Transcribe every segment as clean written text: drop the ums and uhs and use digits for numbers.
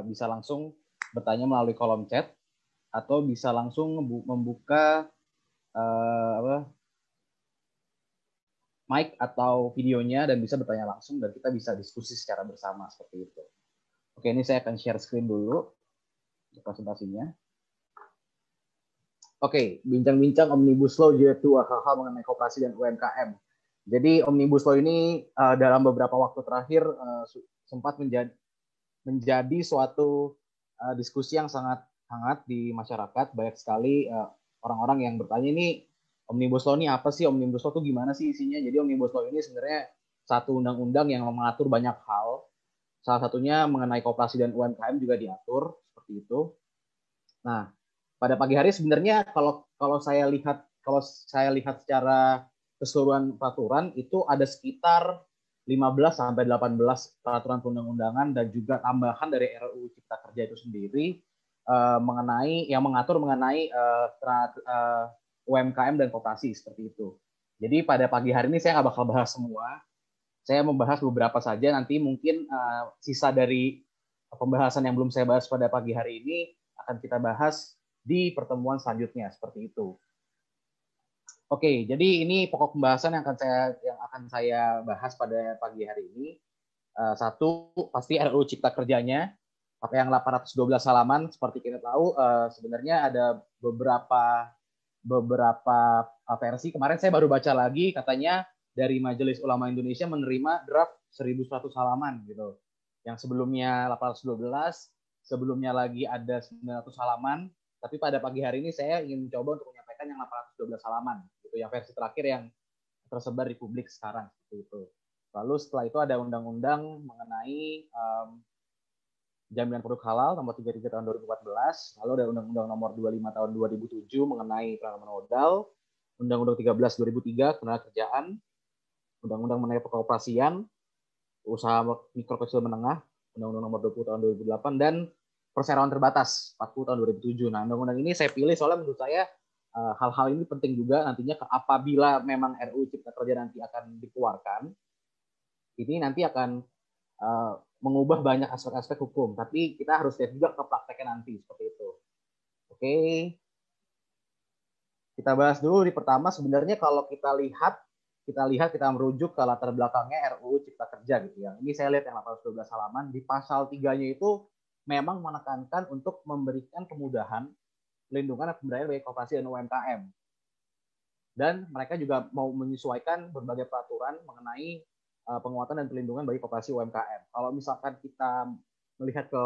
bisa langsung bertanya melalui kolom chat atau bisa langsung membuka mic atau videonya dan bisa bertanya langsung dan kita bisa diskusi secara bersama seperti itu. Oke, ini saya akan share screen dulu presentasinya. Oke, bincang-bincang Omnibus Law jilid 2 hal-hal mengenai koperasi dan UMKM. Jadi Omnibus Law ini dalam beberapa waktu terakhir sempat menjadi suatu diskusi yang sangat hangat di masyarakat. Banyak sekali orang-orang yang bertanya, ini Omnibus Law ini apa sih? Omnibus Law itu gimana sih isinya? Jadi Omnibus Law ini sebenarnya satu undang-undang yang mengatur banyak hal. Salah satunya mengenai koperasi dan UMKM juga diatur seperti itu. Nah, pada pagi hari sebenarnya kalau saya lihat secara keseluruhan peraturan itu ada sekitar 15 sampai 18 peraturan perundang-undangan dan juga tambahan dari RUU Cipta Kerja itu sendiri yang mengatur mengenai UMKM dan koperasi seperti itu. Jadi pada pagi hari ini saya nggak bakal bahas semua. Saya membahas beberapa saja, nanti mungkin sisa dari pembahasan yang belum saya bahas pada pagi hari ini akan kita bahas di pertemuan selanjutnya seperti itu. Oke, jadi ini pokok pembahasan yang akan saya bahas pada pagi hari ini. Satu, pasti RUU Cipta Kerjanya, yang 812 halaman. Seperti kita tahu, sebenarnya ada beberapa versi. Kemarin saya baru baca lagi, katanya dari Majelis Ulama Indonesia menerima draft 1.100 halaman gitu. Yang sebelumnya 812, sebelumnya lagi ada 900 halaman. Tapi pada pagi hari ini saya ingin mencoba untuk menyampaikan yang 812 halaman, gitu, yang versi terakhir yang tersebar di publik sekarang. Gitu. Lalu setelah itu ada undang-undang mengenai jaminan produk halal nomor 33 tahun 2014, lalu ada undang-undang nomor 25 tahun 2007 mengenai penanaman modal, undang-undang 13 2003 ketenagakerjaan, undang-undang mengenai pengoperasian, usaha mikro kecil menengah, undang-undang nomor 20 tahun 2008, dan perseroan terbatas 40 tahun 2007. Nah, undang-undang ini saya pilih soalnya menurut saya hal-hal ini penting juga nantinya apabila memang RUU Cipta Kerja nanti akan dikeluarkan, ini nanti akan mengubah banyak aspek-aspek hukum, tapi kita harus lihat juga ke prakteknya nanti seperti itu. Oke, kita bahas dulu di pertama. Sebenarnya kalau kita merujuk ke latar belakangnya RUU Cipta Kerja gitu ya. Ini saya lihat yang 812 halaman, di pasal 3-nya itu memang menekankan untuk memberikan kemudahan, pelindungan dan pemberdayaan bagi koperasi dan UMKM. Dan mereka juga mau menyesuaikan berbagai peraturan mengenai penguatan dan pelindungan bagi koperasi UMKM. Kalau misalkan kita melihat ke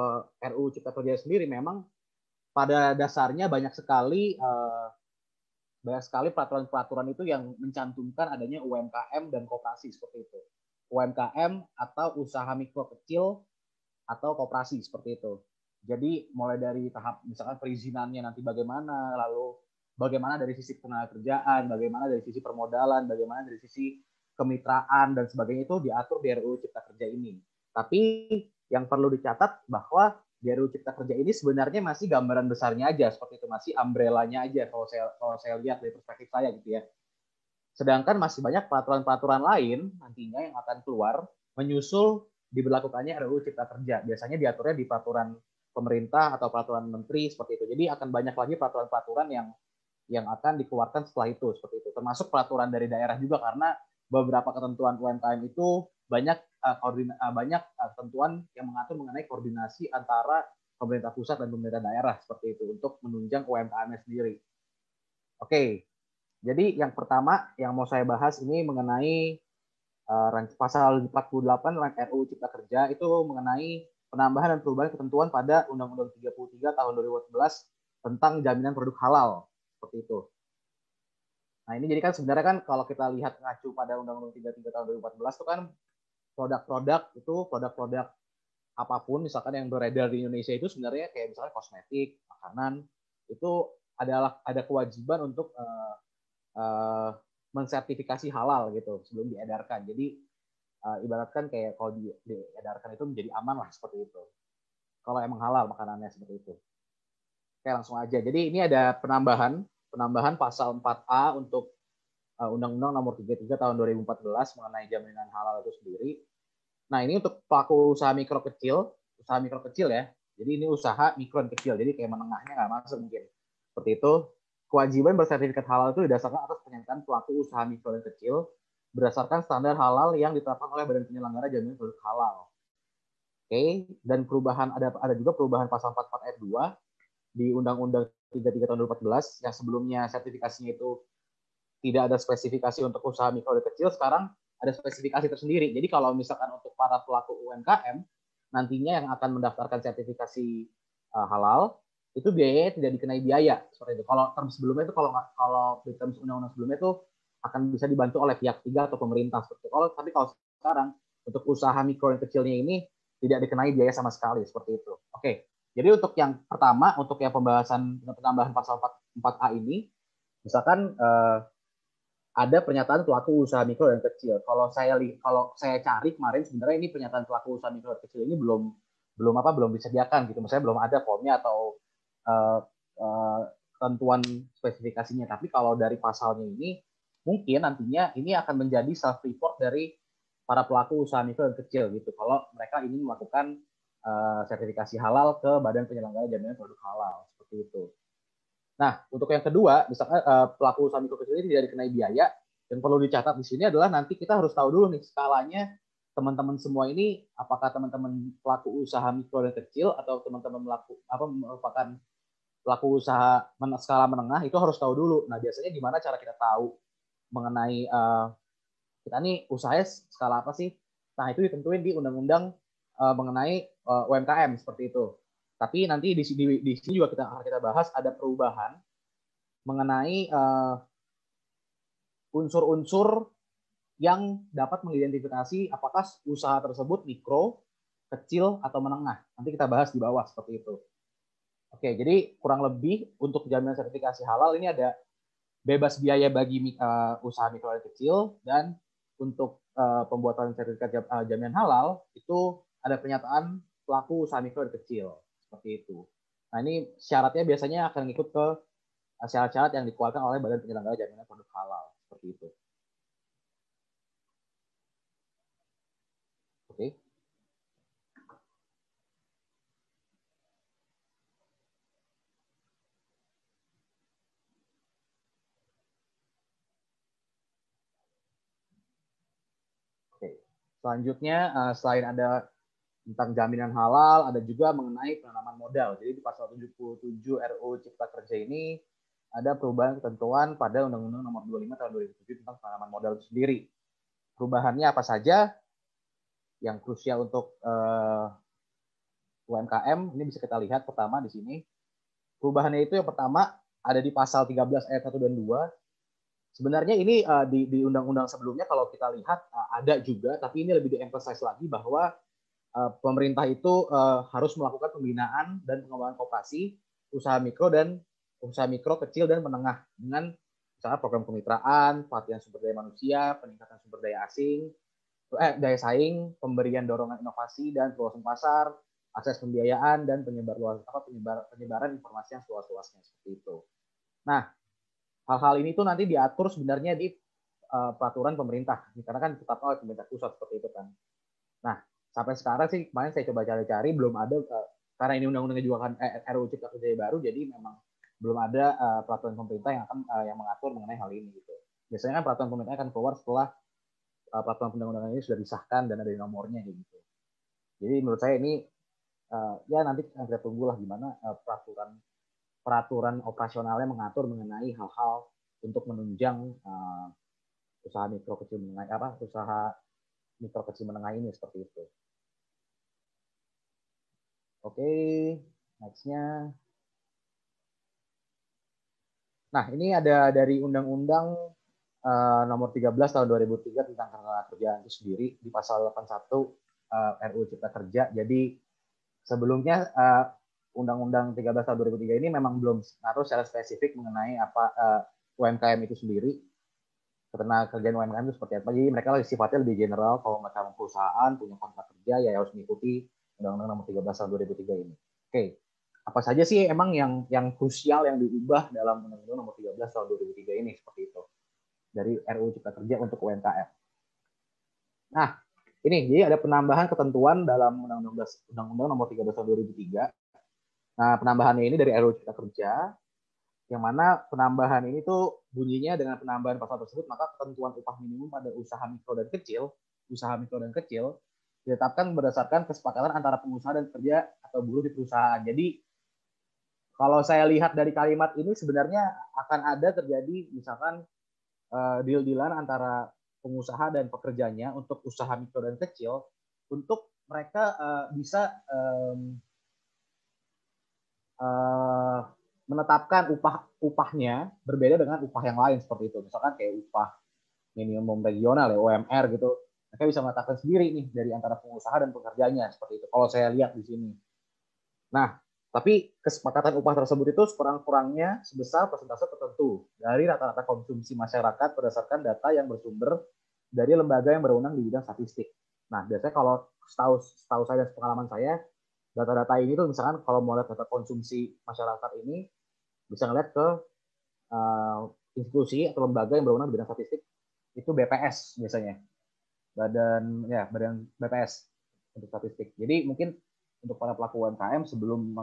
RUU Cipta Kerja sendiri, memang pada dasarnya banyak sekali peraturan-peraturan itu yang mencantumkan adanya UMKM dan koperasi seperti itu. UMKM atau usaha mikro kecil atau koperasi seperti itu. Jadi mulai dari tahap misalkan perizinannya nanti bagaimana, lalu bagaimana dari sisi ketenagakerjaan, bagaimana dari sisi permodalan, bagaimana dari sisi kemitraan dan sebagainya itu diatur di RUU Cipta Kerja ini. Tapi yang perlu dicatat bahwa di RUU Cipta Kerja ini sebenarnya masih gambaran besarnya aja, seperti itu, masih umbrella-nya aja kalau saya lihat dari perspektif saya gitu ya. Sedangkan masih banyak peraturan-peraturan lain nantinya yang akan keluar menyusul diberlakukannya RUU Cipta Kerja. Biasanya diaturnya di peraturan pemerintah atau peraturan menteri seperti itu. Jadi akan banyak lagi peraturan-peraturan yang akan dikeluarkan setelah itu seperti itu. Termasuk peraturan dari daerah juga, karena beberapa ketentuan UMKM itu banyak ketentuan yang mengatur mengenai koordinasi antara pemerintah pusat dan pemerintah daerah seperti itu untuk menunjang UMKM sendiri. Oke. Jadi yang pertama yang mau saya bahas ini mengenai pasal 48 RUU Cipta Kerja, itu mengenai penambahan dan perubahan ketentuan pada Undang-Undang 33 tahun 2014 tentang jaminan produk halal seperti itu. Nah, ini jadi kan sebenarnya kan kalau kita lihat ngacu pada Undang-Undang 33 tahun 2014 itu kan produk-produk apapun misalkan yang beredar di Indonesia itu sebenarnya kayak misalnya kosmetik, makanan, itu ada kewajiban untuk mensertifikasi halal gitu sebelum diedarkan. Jadi ibaratkan kayak kalau diedarkan itu menjadi aman lah seperti itu. Kalau emang halal makanannya seperti itu. Oke, langsung aja. Jadi ini ada penambahan pasal 4A untuk Undang-Undang nomor 33 tahun 2014 mengenai jaminan halal itu sendiri. Nah, ini untuk pelaku usaha mikro kecil usaha mikro kecil ya. Jadi ini usaha mikro dan kecil. Jadi kayak menengahnya nggak masuk mungkin. Seperti itu. Kewajiban bersertifikat halal itu didasarkan atas pernyataan pelaku usaha mikro dan kecil berdasarkan standar halal yang ditetapkan oleh Badan Penyelenggara Jaminan Produk Halal. Oke, dan perubahan ada juga perubahan pasal 44 ayat 2 di Undang-Undang 33 tahun 2014 yang sebelumnya sertifikasinya itu tidak ada spesifikasi untuk usaha mikro dan kecil, sekarang ada spesifikasi tersendiri. Jadi kalau misalkan untuk para pelaku UMKM nantinya yang akan mendaftarkan sertifikasi halal itu biayanya tidak dikenai biaya seperti itu. Kalau term sebelumnya itu kalau di term undang-undang sebelumnya itu akan bisa dibantu oleh pihak ketiga atau pemerintah seperti itu. Tapi kalau sekarang untuk usaha mikro dan kecilnya ini tidak dikenai biaya sama sekali seperti itu. Oke. Jadi untuk yang pertama, untuk yang pembahasan penambahan pasal 4A ini, misalkan ada pernyataan pelaku usaha mikro dan kecil. Kalau saya cari kemarin sebenarnya ini pernyataan pelaku usaha mikro dan kecil ini belum disediakan gitu. Misalnya belum ada formnya atau ketentuan spesifikasinya. Tapi kalau dari pasalnya ini mungkin nantinya ini akan menjadi self report dari para pelaku usaha mikro dan kecil gitu. Kalau mereka ingin melakukan sertifikasi halal ke Badan Penyelenggara Jaminan Produk Halal seperti itu. Nah, untuk yang kedua, misalkan pelaku usaha mikro kecil ini tidak dikenai biaya, dan perlu dicatat di sini adalah nanti kita harus tahu dulu nih skalanya teman-teman semua ini, apakah teman-teman pelaku usaha mikro dan kecil atau teman-teman merupakan pelaku usaha skala menengah, itu harus tahu dulu. Nah, biasanya gimana cara kita tahu mengenai kita nih usahanya skala apa sih? Nah, itu ditentuin di undang-undang mengenai UMKM seperti itu. Tapi nanti di sini juga kita bahas ada perubahan mengenai unsur-unsur yang dapat mengidentifikasi apakah usaha tersebut mikro, kecil, atau menengah. Nanti kita bahas di bawah seperti itu. Oke, jadi kurang lebih untuk jaminan sertifikasi halal ini ada bebas biaya bagi usaha mikro dan kecil, dan untuk pembuatan sertifikat jaminan halal itu ada pernyataan pelaku usaha mikro dan kecil seperti itu. Nah, ini syaratnya biasanya akan ngikut ke syarat-syarat yang dikeluarkan oleh Badan Penyelenggara Jaminan Produk Halal seperti itu. Oke. Oke. Selanjutnya selain ada tentang jaminan halal, ada juga mengenai penanaman modal. Jadi di pasal 77 RUU Cipta Kerja ini ada perubahan ketentuan pada Undang-Undang Nomor 25 Tahun 2007 tentang penanaman modal itu sendiri. Perubahannya apa saja? Yang krusial untuk UMKM ini bisa kita lihat pertama di sini. Perubahannya itu yang pertama ada di pasal 13 ayat 1 dan 2. Sebenarnya ini di undang-undang sebelumnya kalau kita lihat ada juga, tapi ini lebih di-emphasize lagi bahwa pemerintah itu harus melakukan pembinaan dan pengembangan koperasi, usaha mikro, kecil, dan menengah dengan misalnya program kemitraan, pelatihan sumber daya manusia, peningkatan sumber daya saing, pemberian dorongan inovasi dan peluasan pasar, akses pembiayaan, dan penyebaran informasi yang seluas-luasnya seperti itu. Nah, hal-hal ini tuh nanti diatur sebenarnya di peraturan pemerintah, karena kan ditetapkan oleh pemerintah pusat seperti itu kan. Nah, sampai sekarang sih kemarin saya coba cari-cari belum ada karena ini undang-undangnya juga kan RUU Cipta Kerja baru, jadi memang belum ada peraturan pemerintah yang akan yang mengatur mengenai hal ini gitu. Biasanya kan peraturan pemerintah akan keluar setelah peraturan undang-undang ini sudah disahkan dan ada nomornya gitu. Jadi menurut saya ini ya nanti kita tunggulah gimana peraturan operasionalnya mengatur mengenai hal-hal untuk menunjang usaha mikro kecil menengah usaha mikro kecil menengah ini seperti itu. Oke, nextnya. Nah, ini ada dari Undang-Undang nomor 13 tahun 2003 tentang ketenagakerjaan itu sendiri di pasal 81 RUU Cipta Kerja. Jadi sebelumnya Undang-Undang 13 tahun 2003 ini memang belum ngatur secara spesifik mengenai apa UMKM itu sendiri. Ketenagakerjaan UMKM itu seperti apa. Jadi mereka sifatnya lebih general. Kalau macam perusahaan punya kontrak kerja ya harus mengikuti Undang-Undang nomor 13 tahun 2003 ini. Oke. Apa saja sih emang yang krusial yang diubah dalam Undang-Undang nomor 13 tahun 2003 ini seperti itu. Dari RUU Cipta Kerja untuk UMKM. Nah, ini jadi ada penambahan ketentuan dalam Undang-Undang Nomor 13 Tahun 2003. Nah, penambahannya ini dari RUU Cipta Kerja, yang mana penambahan ini tuh bunyinya dengan penambahan pasal tersebut, maka ketentuan upah minimum pada usaha mikro dan kecil ditetapkan berdasarkan kesepakatan antara pengusaha dan pekerja atau buruh di perusahaan. Jadi kalau saya lihat dari kalimat ini sebenarnya akan ada terjadi misalkan deal-dealan antara pengusaha dan pekerjanya untuk usaha mikro dan kecil untuk mereka bisa menetapkan upahnya berbeda dengan upah yang lain seperti itu. Misalkan kayak upah minimum regional ya, UMR gitu. Mereka bisa menetapkan sendiri nih dari antara pengusaha dan pekerjanya seperti itu. Kalau saya lihat di sini. Nah, tapi kesepakatan upah tersebut itu sekurang-kurangnya sebesar persentase tertentu dari rata-rata konsumsi masyarakat berdasarkan data yang bersumber dari lembaga yang berwenang di bidang statistik. Nah, biasanya kalau setahu saya dan pengalaman saya, data-data ini tuh misalkan kalau mau lihat data konsumsi masyarakat ini bisa ngeliat ke institusi atau lembaga yang berwenang di bidang statistik, itu BPS biasanya, badan BPS untuk statistik. Jadi mungkin untuk para pelaku UMKM sebelum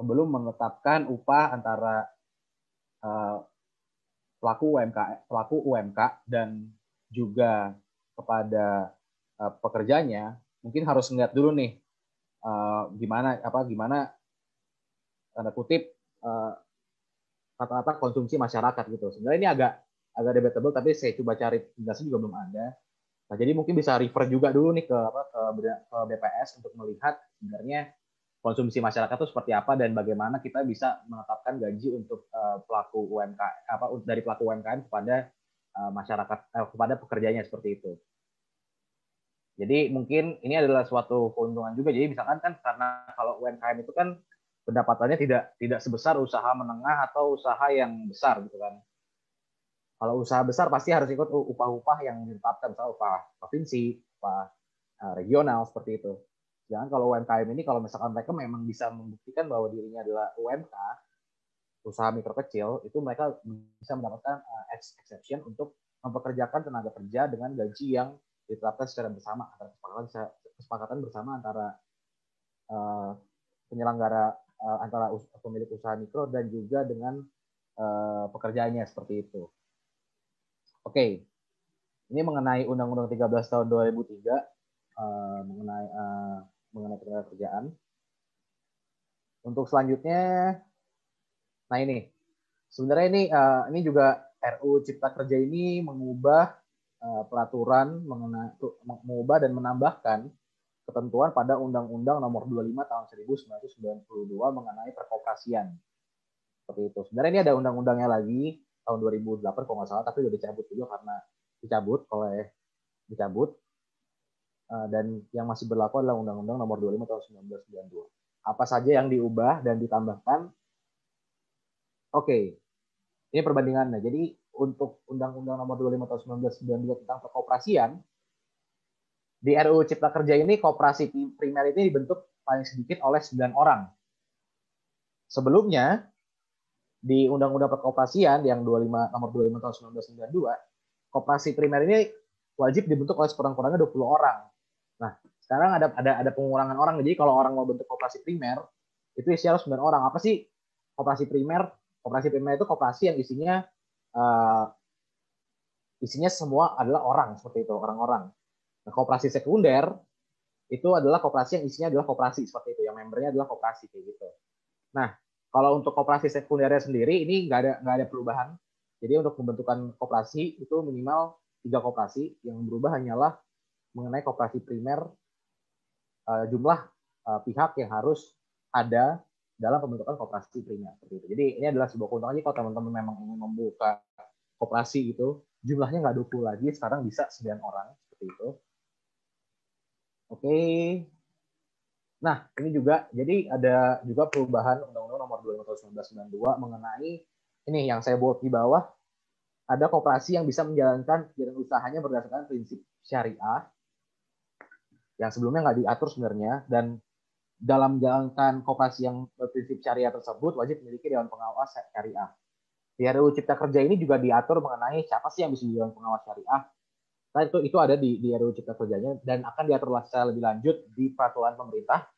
menetapkan upah antara pelaku UMK dan juga kepada pekerjanya, mungkin harus ngeliat dulu nih gimana tanda kutip rata-rata konsumsi masyarakat gitu. Sebenarnya ini agak debatable, tapi saya coba cari penjelasan juga belum ada. Nah, jadi mungkin bisa refer juga dulu nih ke BPS untuk melihat sebenarnya konsumsi masyarakat itu seperti apa dan bagaimana kita bisa menetapkan gaji untuk pelaku UMKM dari pelaku UMKM kepada masyarakat kepada pekerjanya seperti itu. Jadi mungkin ini adalah suatu keuntungan juga. Jadi misalkan kan karena kalau UMKM itu kan pendapatannya tidak sebesar usaha menengah atau usaha yang besar gitu kan. Kalau usaha besar pasti harus ikut upah-upah yang ditetapkan, misalnya upah provinsi, upah regional seperti itu. Jangan kalau UMKM ini kalau misalkan mereka memang bisa membuktikan bahwa dirinya adalah UMK, usaha mikro kecil, itu mereka bisa mendapatkan exception untuk mempekerjakan tenaga kerja dengan gaji yang ditetapkan secara bersama, kesepakatan bersama antara penyelenggara antara pemilik usaha mikro dan juga dengan pekerjaannya seperti itu. Oke, ini mengenai Undang-Undang 13 tahun 2003 mengenai tenaga kerjaan. Untuk selanjutnya, nah ini sebenarnya ini juga RUU Cipta Kerja ini mengubah peraturan mengubah dan menambahkan ketentuan pada Undang-Undang Nomor 25 tahun 1992 mengenai perkoperasian. Seperti itu. Sebenarnya ini ada undang-undangnya lagi tahun 2008 kalau nggak salah, tapi udah dicabut juga karena dicabut. Dan yang masih berlaku adalah Undang-Undang Nomor 25 tahun 1992. Apa saja yang diubah dan ditambahkan? Oke, ini perbandingannya. Jadi untuk Undang-Undang Nomor 25 tahun 1992 tentang perkoperasian, di RUU Cipta Kerja ini koperasi primer ini dibentuk paling sedikit oleh 9 orang. Sebelumnya, di Undang-Undang Perkoperasian yang Nomor 25 tahun 1992, koperasi primer ini wajib dibentuk oleh sekurang-kurangnya 20 orang. Nah, sekarang ada pengurangan orang. Jadi kalau orang mau bentuk koperasi primer, itu isinya harus 9 orang. Apa sih koperasi primer? Koperasi primer itu koperasi yang isinya semua adalah orang, seperti itu, orang-orang. Nah, koperasi sekunder itu adalah koperasi yang isinya adalah koperasi seperti itu, yang membernya adalah koperasi kayak gitu. Nah, kalau untuk koperasi sekundernya sendiri ini nggak ada perubahan. Jadi untuk pembentukan koperasi itu minimal 3 koperasi, yang berubah hanyalah mengenai koperasi primer, jumlah pihak yang harus ada dalam pembentukan koperasi primer seperti itu. Jadi ini adalah sebuah keuntungan kalau teman-teman memang ingin membuka koperasi gitu, jumlahnya nggak 20 lagi, sekarang bisa 9 orang seperti itu. Oke. Nah, ini juga jadi ada juga perubahan Undang-Undang Nomor 25 tahun 1992 mengenai ini yang saya buat di bawah, ada koperasi yang bisa menjalankan kegiatan usahanya berdasarkan prinsip syariah yang sebelumnya nggak diatur sebenarnya, dan dalam menjalankan koperasi yang berprinsip syariah tersebut wajib memiliki Dewan Pengawas Syariah. Di RUU Cipta Kerja ini juga diatur mengenai siapa sih yang bisa jadi Dewan Pengawas Syariah. Nah, itu ada di RUU Cipta Kerjanya dan akan diatur secara lebih lanjut di peraturan pemerintah.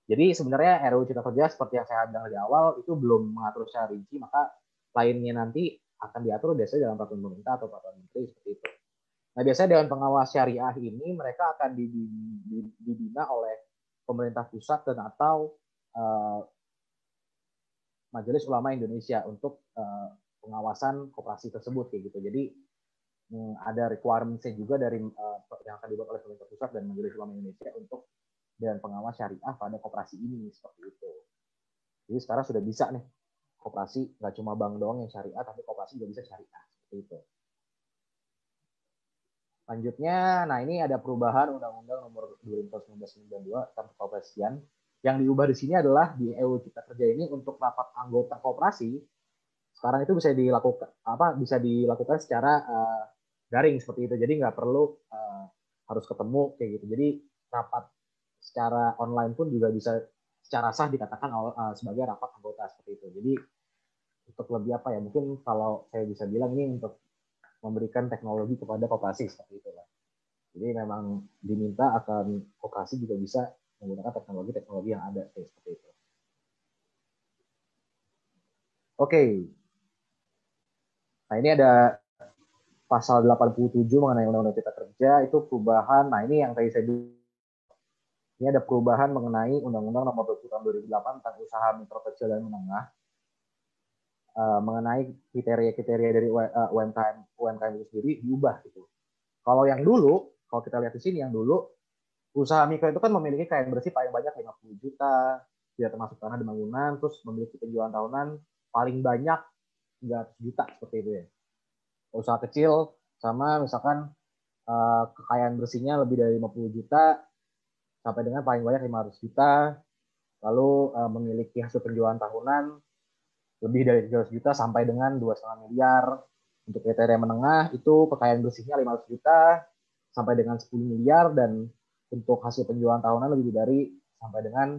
Jadi sebenarnya RUU Cipta Kerja seperti yang saya bilang di awal itu belum mengatur secara rinci, maka lainnya nanti akan diatur biasanya dalam peraturan pemerintah atau peraturan menteri seperti itu. Nah, biasanya Dewan Pengawas Syariah ini mereka akan dibina oleh pemerintah pusat dan atau Majelis Ulama Indonesia untuk pengawasan koperasi tersebut kayak gitu. Jadi ada requirement-nya juga dari yang akan dibuat oleh pemerintah pusat dan Majelis Ulama Indonesia untuk Dewan Pengawas Syariah pada koperasi ini seperti itu. Jadi sekarang sudah bisa nih koperasi nggak cuma bank doang yang syariah, tapi koperasi juga bisa syariah seperti itu. Selanjutnya, nah ini ada perubahan Undang-Undang Nomor 2019/92 tentang keoperasian. Yang diubah di sini adalah di RUU Cipta Kerja ini untuk rapat anggota koperasi sekarang itu bisa dilakukan secara daring seperti itu. Jadi nggak perlu harus ketemu kayak gitu. Jadi rapat secara online pun juga bisa secara sah dikatakan sebagai rapat anggota seperti itu. Jadi untuk lebih apa ya? Mungkin kalau saya bisa bilang ini untuk memberikan teknologi kepada koperasi seperti itulah. Jadi memang diminta akan koperasi juga bisa menggunakan teknologi yang ada seperti itu. Oke. Nah, ini ada pasal 87 mengenai Undang-Undang Cipta Kerja itu perubahan. Nah, ini yang tadi saya bilang. Ini ada perubahan mengenai Undang-Undang Nomor 20 Tahun 2008 tentang usaha mikro kecil dan menengah mengenai kriteria-kriteria dari UMKM itu sendiri diubah gitu. Kalau yang dulu, kalau kita lihat di sini yang dulu usaha mikro itu kan memiliki kain bersih paling banyak 50 juta, tidak termasuk tanah dan bangunan, terus memiliki penjualan tahunan paling banyak 300 juta seperti itu ya. Usaha kecil sama misalkan kekayaan bersihnya lebih dari 50 juta sampai dengan paling banyak 500 juta, lalu memiliki hasil penjualan tahunan lebih dari 300 juta sampai dengan 2,5 miliar. Untuk kriteria menengah itu kekayaan bersihnya 500 juta sampai dengan 10 miliar dan untuk hasil penjualan tahunan lebih dari sampai dengan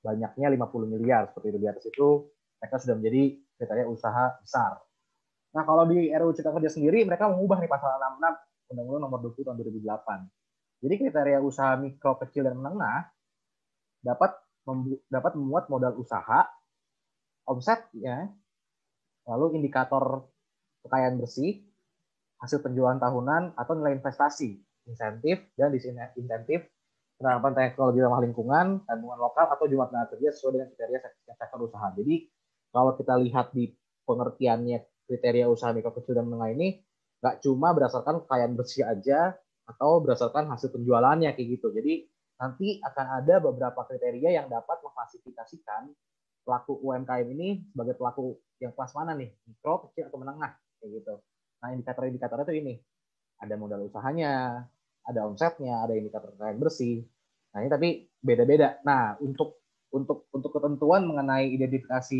banyaknya 50 miliar seperti itu. Di atas itu mereka sudah menjadi kriteria usaha besar. Nah, kalau di RUU Cipta Kerja sendiri mereka mengubah nih pasal 66 Undang-Undang Nomor 20 Tahun 2008. Jadi kriteria usaha mikro, kecil dan menengah dapat memuat modal usaha, omset ya, lalu indikator kekayaan bersih, hasil penjualan tahunan atau nilai investasi, insentif dan disinsentif, penerapan teknologi ramah lingkungan, tabungan lokal atau jumlah tenaga kerja sesuai dengan kriteria sektor usaha. Jadi kalau kita lihat di pengertiannya kriteria usaha mikro kecil dan menengah ini nggak cuma berdasarkan kekayaan bersih aja atau berdasarkan hasil penjualannya kayak gitu. Jadi nanti akan ada beberapa kriteria yang dapat memfasilitasikan pelaku UMKM ini sebagai pelaku yang kelas mana nih, mikro, kecil atau menengah kayak gitu. Nah, indikator-indikatornya itu ini. Ada modal usahanya, ada omsetnya, ada indikator kekayaan bersih. Nah, ini tapi beda-beda. Nah, untuk ketentuan mengenai identifikasi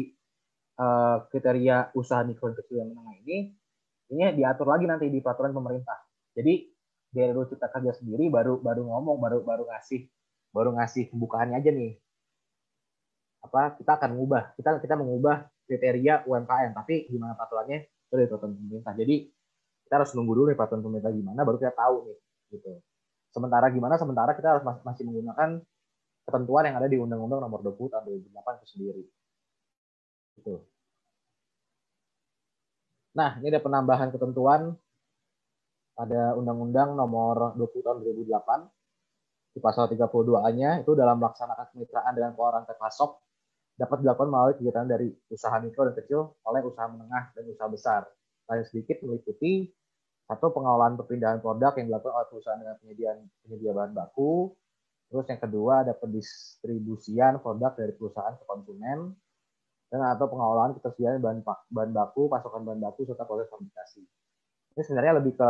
kriteria usaha mikro, kecil dan menengah ini diatur lagi nanti di peraturan pemerintah. Jadi dari RUU Cipta Kerja sendiri baru ngasih pembukaannya aja nih. Kita akan mengubah kriteria UMKM, tapi gimana peraturannya itu dari peraturan pemerintah. Jadi kita harus nunggu dulu nih peraturan pemerintah gimana, baru kita tahu nih gitu. Sementara kita harus masih menggunakan ketentuan yang ada di Undang-Undang Nomor 20 Tahun 2008 itu sendiri. Gitu. Nah, ini ada penambahan ketentuan ada Undang-Undang Nomor 20 Tahun 2008 di pasal 32A-nya itu dalam melaksanakan kemitraan dengan keuangan terpasok dapat dilakukan melalui kegiatan dari usaha mikro dan kecil oleh usaha menengah dan usaha besar. Paling sedikit meliputi satu pengelolaan perpindahan produk yang dilakukan oleh perusahaan dengan penyedia bahan baku. Terus yang kedua ada pendistribusian produk dari perusahaan ke konsumen dan atau pengelolaan ketersediaan bahan baku, pasokan bahan baku serta proses fabrikasi. Ini sebenarnya lebih ke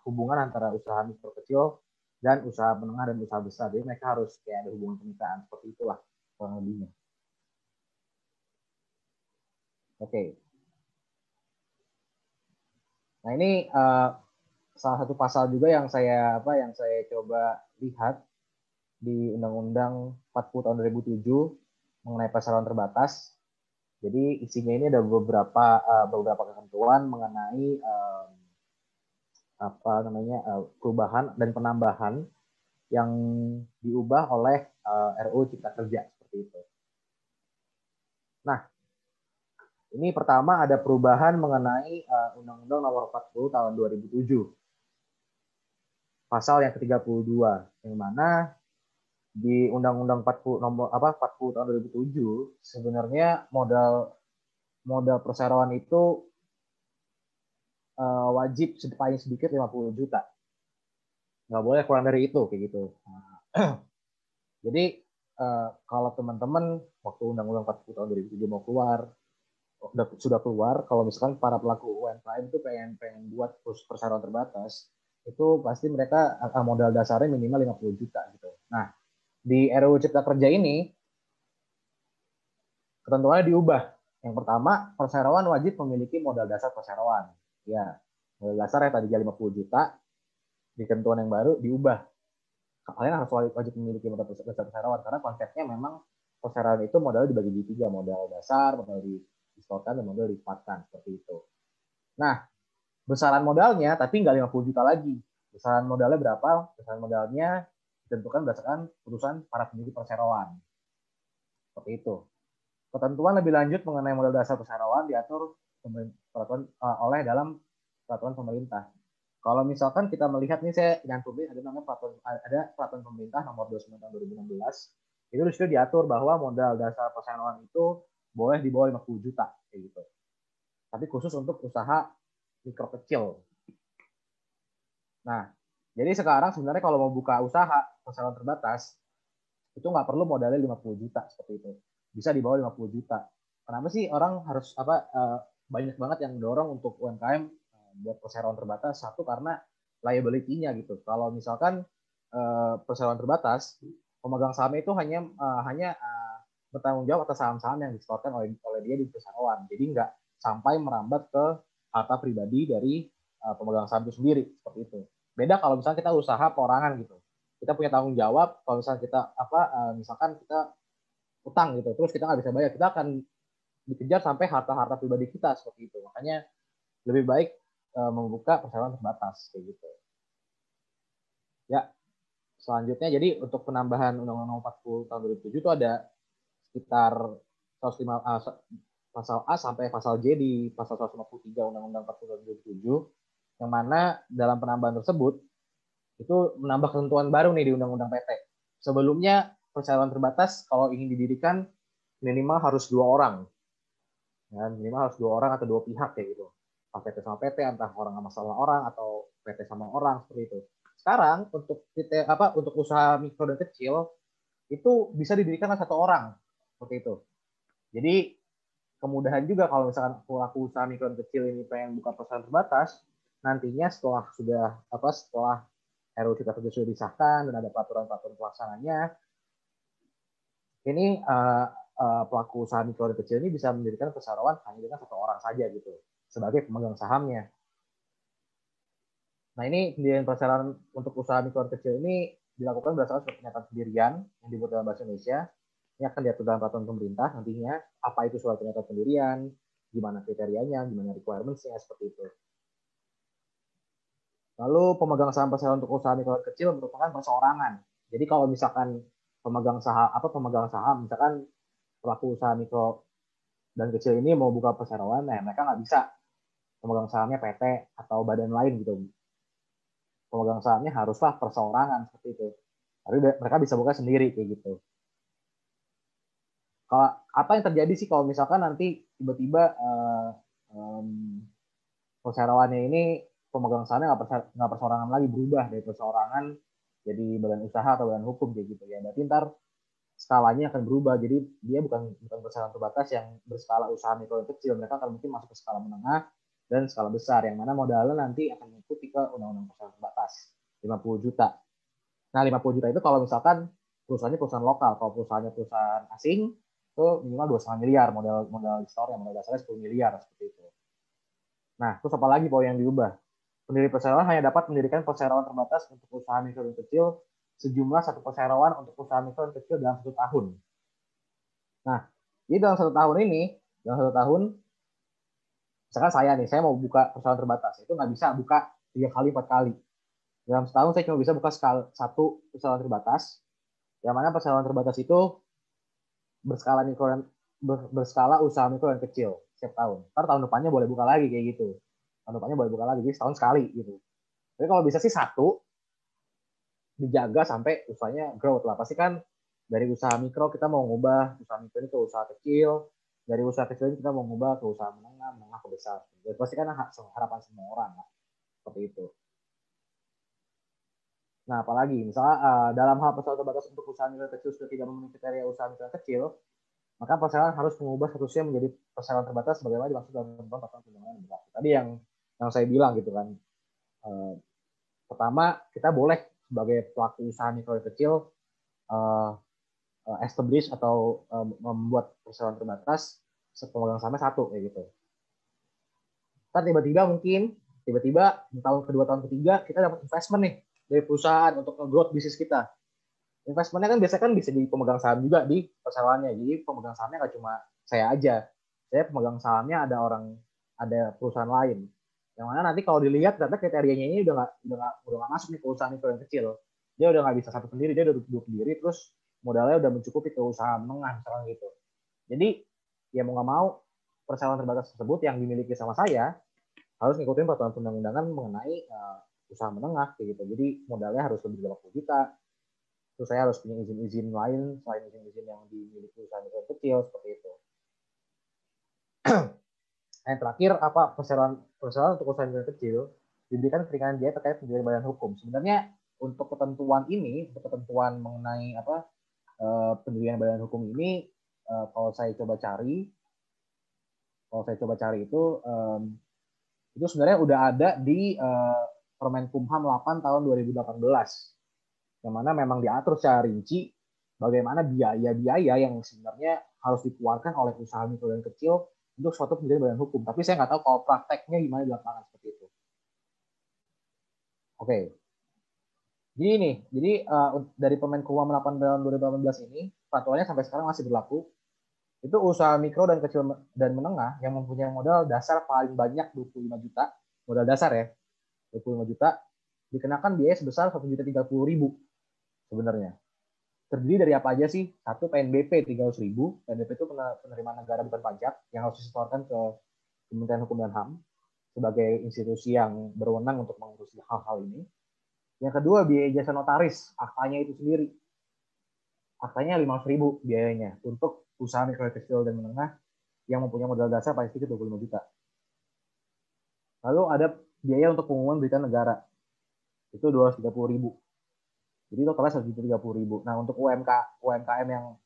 hubungan antara usaha mikro kecil dan usaha menengah dan usaha besar. Jadi mereka harus kayak ada hubungan kemitraan seperti itulah kurang lebihnya. Oke. Nah, ini salah satu pasal juga yang saya coba lihat di Undang-Undang 40 tahun 2007 mengenai pasaran terbatas. Jadi isinya ini ada beberapa ketentuan mengenai perubahan dan penambahan yang diubah oleh RUU Cipta Kerja seperti itu. Nah, ini pertama ada perubahan mengenai Undang-Undang Nomor 40 tahun 2007. Pasal yang ke-32 yang mana di Undang-Undang 40 tahun 2007 sebenarnya modal perseroan itu wajib paling sedikit 50 juta. Nggak boleh kurang dari itu kayak gitu. Jadi kalau teman-teman waktu Undang-Undang 40 tahun 2007 mau keluar, sudah keluar, kalau misalkan para pelaku UMKM itu pengen buat perseroan terbatas, itu pasti mereka modal dasarnya minimal 50 juta gitu. Nah, di RUU Cipta Kerja ini ketentuannya diubah. Yang pertama, perseroan wajib memiliki modal dasar perseroan. Ya, modal dasar yang tadinya 50 juta, di ketentuan yang baru diubah. Kalian harus wajib memiliki modal dasar perseroan, karena konsepnya memang perseroan itu modalnya dibagi di tiga, modal dasar, modal distorkan, dan modal dipatkan, seperti itu. Nah, besaran modalnya tapi nggak 50 juta lagi. Besaran modalnya berapa? Besaran modalnya ditentukan berdasarkan putusan para penyidik perseroan. Seperti itu. Ketentuan lebih lanjut mengenai modal dasar perseroan diatur oleh dalam peraturan pemerintah. Kalau misalkan kita melihat nih, saya nyantumin ada peraturan pemerintah nomor 29 tahun 2016. Itu di situ diatur bahwa modal dasar perseroan itu boleh di bawah 50 juta kayak gitu. Tapi khusus untuk usaha mikro kecil. Nah, jadi sekarang sebenarnya kalau mau buka usaha perseroan terbatas itu nggak perlu modalnya 50 juta seperti itu. Bisa di bawah 50 juta. Kenapa sih orang harus banyak banget yang dorong untuk UMKM buat perseroan terbatas? Satu, karena liability-nya gitu. Kalau misalkan perseroan terbatas, pemegang saham itu hanya bertanggung jawab atas saham-saham yang disetorkan oleh dia di perseroan. Jadi nggak sampai merambat ke harta pribadi dari pemegang saham itu sendiri, seperti itu. Beda kalau misalnya kita usaha perorangan gitu. Kita punya tanggung jawab kalau misalnya kita misalkan kita utang gitu, terus kita nggak bisa bayar, kita akan dikejar sampai harta-harta pribadi kita, seperti itu. Makanya lebih baik membuka perseroan terbatas kayak gitu. Ya, selanjutnya jadi untuk penambahan Undang-Undang 40 tahun 2007 itu ada sekitar 105 pasal A sampai pasal J di pasal 153 Undang-Undang 40 tahun 2007, yang mana dalam penambahan tersebut itu menambah ketentuan baru nih di Undang-Undang PT. Sebelumnya perseroan terbatas kalau ingin didirikan minimal harus 2 orang. Ya, minimal harus 2 orang atau 2 pihak kayak gitu. PT sama PT, entah orang sama salah orang atau PT sama orang, seperti itu. Sekarang untuk usaha mikro dan kecil itu bisa didirikan oleh 1 orang, seperti itu. Jadi kemudahan juga kalau misalkan pelaku usaha mikro dan kecil ini pengen buka perseroan terbatas, nantinya setelah RUU Cipta Kerja sudah disahkan dan ada peraturan-peraturan pelaksananya, ini pelaku usaha mikro dan kecil ini bisa mendirikan perseroan hanya dengan 1 orang saja gitu sebagai pemegang sahamnya. Nah, ini pendirian perseroan untuk usaha mikro dan kecil ini dilakukan berdasarkan surat pernyataan pendirian yang dibuat dalam bahasa Indonesia. Ini akan diatur dalam peraturan pemerintah nantinya. Apa itu surat pernyataan pendirian, gimana kriterianya, gimana requirements-nya, seperti itu. Lalu pemegang saham perseroan untuk usaha mikro dan kecil merupakan perseorangan. Jadi kalau misalkan pemegang saham misalkan pelaku usaha mikro dan kecil ini mau buka perseroan, nah mereka nggak bisa pemegang sahamnya PT atau badan lain gitu. Pemegang sahamnya haruslah perseorangan seperti itu. Tapi mereka bisa buka sendiri kayak gitu. Kalau apa yang terjadi sih kalau misalkan nanti tiba-tiba perseroannya ini pemegang sahamnya nggak perseorangan lagi, berubah dari perseorangan jadi badan usaha atau badan hukum kayak gitu ya. Berarti ntar skalanya akan berubah, jadi dia bukan perseroan terbatas yang berskala usaha mikro dan kecil, mereka akan mungkin masuk ke skala menengah dan skala besar, yang mana modalnya nanti akan mengikuti ke undang-undang perseroan terbatas 50 juta. Nah, 50 juta itu kalau misalkan perusahaannya perusahaan lokal, kalau perusahaannya perusahaan asing itu minimal 2,5 miliar modal store yang modal dasarnya 10 miliar seperti itu. Nah, terus apa lagi poin yang diubah? Pendiri perseroan hanya dapat mendirikan perseroan terbatas untuk usaha mikro dan kecil sejumlah 1 perseroan untuk usaha mikro dan kecil dalam 1 tahun. Nah, jadi dalam 1 tahun ini, misalkan saya mau buka perseroan terbatas, itu nggak bisa buka 3 kali 4 kali. Dalam setahun saya cuma bisa buka satu perseroan terbatas, yang mana perseroan terbatas itu berskala mikro dan berskala usaha mikro dan kecil setiap tahun. Ntar tahun depannya boleh buka lagi kayak gitu. Tahun depannya boleh buka lagi, jadi setahun sekali gitu. Tapi kalau bisa sih satu, dijaga sampai usahanya growth lah. Pasti kan dari usaha mikro kita mau ngubah usaha mikro ini ke usaha kecil, dari usaha kecil ini kita mau ngubah ke usaha menengah, menengah ke besar. Jadi pasti kan harapan semua orang lah, seperti itu. Nah, apalagi misalnya dalam hal persoalan terbatas untuk usaha mikro kecil sudah tidak memenuhi kriteria usaha mikro kecil, maka perseroan harus mengubah statusnya menjadi perseroan terbatas sebagaimana dimaksud dalam ketentuan peraturan perundangan yang berlaku. Tadi yang saya bilang gitu kan. Pertama, kita boleh sebagai pelaku usaha mikro kecil establish atau membuat perseroan terbatas pemegang sahamnya satu kayak gitu. Ntar tiba-tiba di tahun kedua tahun ketiga kita dapat investment nih dari perusahaan untuk nge-growth bisnis kita. Investmentnya kan biasanya kan bisa di pemegang saham juga di perseroannya. Jadi pemegang sahamnya nggak cuma saya aja. Saya pemegang sahamnya ada perusahaan lain. Yang mana nanti kalau dilihat ternyata kriterianya ini udah nggak masuk nih ke usaha mikro yang kecil. Dia udah nggak bisa satu sendiri, dia udah duduk sendiri, terus modalnya udah mencukupi ke usaha menengah misalnya gitu. Jadi ya mau nggak mau perseroan terbatas tersebut yang dimiliki sama saya harus ngikutin peraturan perundang-undangan mengenai usaha menengah kayak gitu. Jadi modalnya harus lebih dari 20 juta. Terus saya harus punya izin-izin lain selain izin-izin yang dimiliki usaha mikro kecil seperti itu. Yang terakhir apa perseroan untuk usaha mikro kecil diberikan keringanan biaya terkait pendirian badan hukum. Sebenarnya untuk ketentuan mengenai pendirian badan hukum ini kalau saya coba cari itu sebenarnya udah ada di Permenkumham 8 tahun 2018 yang mana memang diatur secara rinci bagaimana biaya-biaya yang sebenarnya harus dikeluarkan oleh usaha mikro dan kecil untuk suatu pendirian badan hukum. Tapi saya nggak tahu kalau prakteknya gimana di lapangan seperti itu. Oke. Jadi dari Permenkumham 8 tahun 2018 ini peraturannya sampai sekarang masih berlaku. Itu usaha mikro dan kecil dan menengah yang mempunyai modal dasar paling banyak 25 juta, modal dasar ya, 25 juta, dikenakan biaya sebesar 1.030.000 sebenarnya. Terdiri dari apa aja sih? Satu, PNBP 300.000. PNBP itu penerimaan negara bukan pajak yang harus disetorkan ke Kementerian Hukum dan HAM sebagai institusi yang berwenang untuk mengurusi hal-hal ini. Yang kedua, biaya jasa notaris, aktanya itu sendiri. Aktanya 500.000 biayanya untuk usaha mikro kecil dan menengah yang mempunyai modal dasar paling sedikit 25 juta. Lalu ada biaya untuk pengumuman berita negara, itu 230.000. Jadi totalnya 130.000. Nah untuk UMKM yang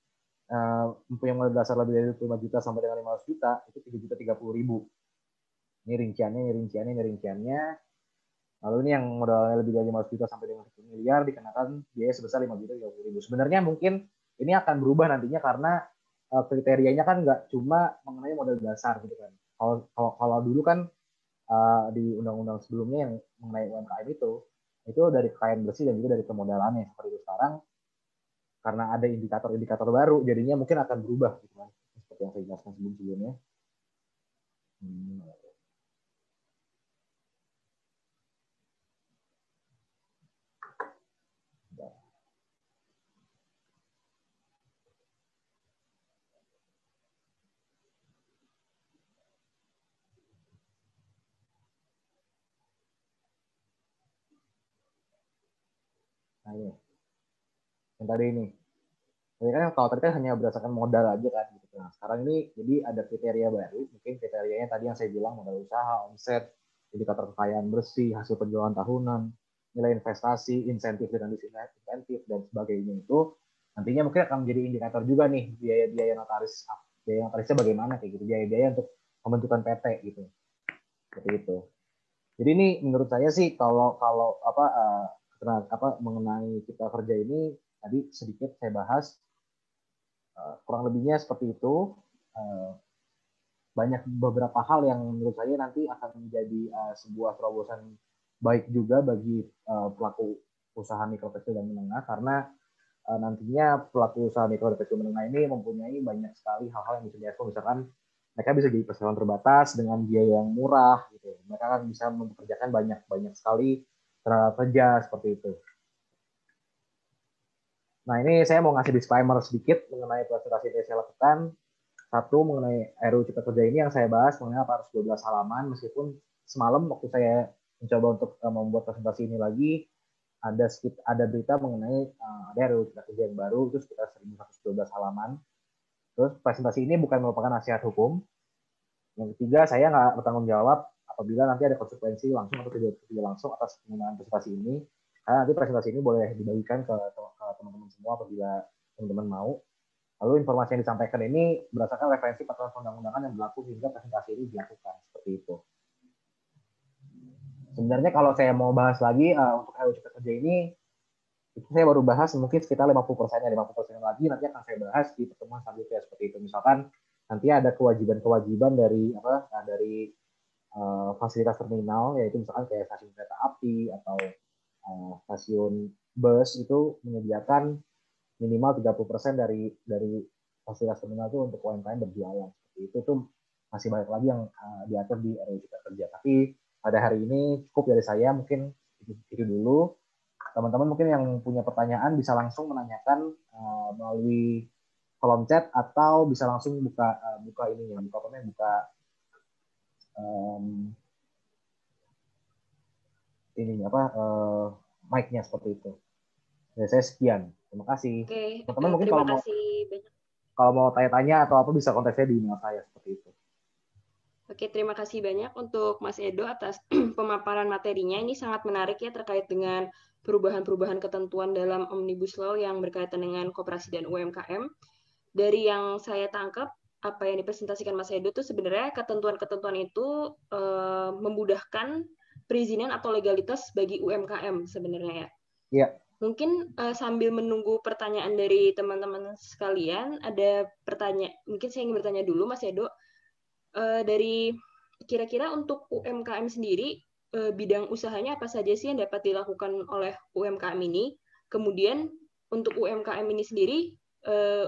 mempunyai modal dasar lebih dari 25 juta sampai dengan 500 juta, itu 3.030.000. Ini rinciannya. Lalu ini yang modalnya lebih dari 500 juta sampai dengan 1 miliar dikenakan biaya sebesar 5.030.000. Sebenarnya mungkin ini akan berubah nantinya karena kriterianya kan nggak cuma mengenai modal dasar gitu kan. Kalau dulu kan di undang-undang sebelumnya yang mengenai UMKM itu dari kekayaan bersih dan juga dari permodalannya. Seperti itu sekarang karena ada indikator-indikator baru, jadinya mungkin akan berubah gitu kan. Seperti yang saya jelaskan sebelumnya. Nah ini, yang tadi ini. Jadi kan kalau tadi kan hanya berdasarkan modal aja kan. Gitu. Nah sekarang ini jadi ada kriteria baru. Mungkin kriterianya tadi yang saya bilang modal usaha, omset, indikator kekayaan bersih, hasil penjualan tahunan, nilai investasi, insentif dan disinsentif dan sebagainya itu nantinya mungkin akan menjadi indikator juga nih biaya notarisnya bagaimana kayak gitu, biaya untuk pembentukan PT gitu. Seperti itu. Jadi ini menurut saya sih kalau mengenai kita kerja ini tadi sedikit saya bahas kurang lebihnya seperti itu. Banyak beberapa hal yang menurut saya nanti akan menjadi sebuah terobosan baik juga bagi pelaku usaha mikro kecil dan menengah karena nantinya pelaku usaha mikro kecil menengah ini mempunyai banyak sekali hal-hal yang bisa diekspor, misalkan mereka bisa jadi perseroan terbatas dengan biaya yang murah gitu. Mereka kan bisa mempekerjakan banyak sekali tenaga kerja seperti itu. Nah, ini saya mau ngasih disclaimer sedikit mengenai presentasi yang saya lakukan. Satu, mengenai RUU Cipta Kerja ini yang saya bahas mengenai harus 12 halaman, meskipun semalam waktu saya mencoba untuk membuat presentasi ini lagi, ada berita mengenai ada RUU Cipta Kerja yang baru, itu sekitar 1112 halaman. Terus presentasi ini bukan merupakan nasihat hukum. Yang ketiga, saya nggak bertanggung jawab apabila nanti ada konsekuensi langsung atau tidak langsung atas penggunaan presentasi ini. Karena nanti presentasi ini boleh dibagikan ke teman-teman semua apabila teman-teman mau. Lalu informasi yang disampaikan ini berdasarkan referensi peraturan perundang-undangan yang berlaku hingga presentasi ini dilakukan. Seperti itu. Sebenarnya kalau saya mau bahas lagi untuk RUU Cipta Kerja ini, itu saya baru bahas mungkin sekitar 50%-nya. 50% lagi nanti akan saya bahas di pertemuan selanjutnya seperti itu. Misalkan nanti ada kewajiban-kewajiban dari fasilitas terminal, yaitu misalkan kayak stasiun kereta api atau stasiun bus itu menyediakan minimal 30% dari fasilitas terminal itu untuk UMKM berjualan. Seperti itu tuh masih banyak lagi yang diatur di RUU Cipta Kerja. Tapi pada hari ini cukup dari saya, mungkin itu dulu. Teman-teman mungkin yang punya pertanyaan bisa langsung menanyakan melalui kolom chat atau bisa langsung buka ini ya, buka ini mic-nya seperti itu. Ya, saya sekian. Terima kasih. Oke, Teman-teman mungkin terima kasih banyak. kalau mau tanya-tanya atau apa bisa kontak saya di email saya seperti itu. Oke, terima kasih banyak untuk Mas Edo atas pemaparan materinya. Ini sangat menarik ya terkait dengan perubahan-perubahan ketentuan dalam Omnibus Law yang berkaitan dengan koperasi dan UMKM. Dari yang saya tangkap, apa yang dipresentasikan Mas Edo itu sebenarnya ketentuan-ketentuan itu memudahkan perizinan atau legalitas bagi UMKM sebenarnya ya. Iya. Mungkin sambil menunggu pertanyaan dari teman-teman sekalian, ada pertanyaan. Mungkin saya ingin bertanya dulu, Mas Edo, dari kira-kira untuk UMKM sendiri, bidang usahanya apa saja sih yang dapat dilakukan oleh UMKM ini? Kemudian untuk UMKM ini sendiri,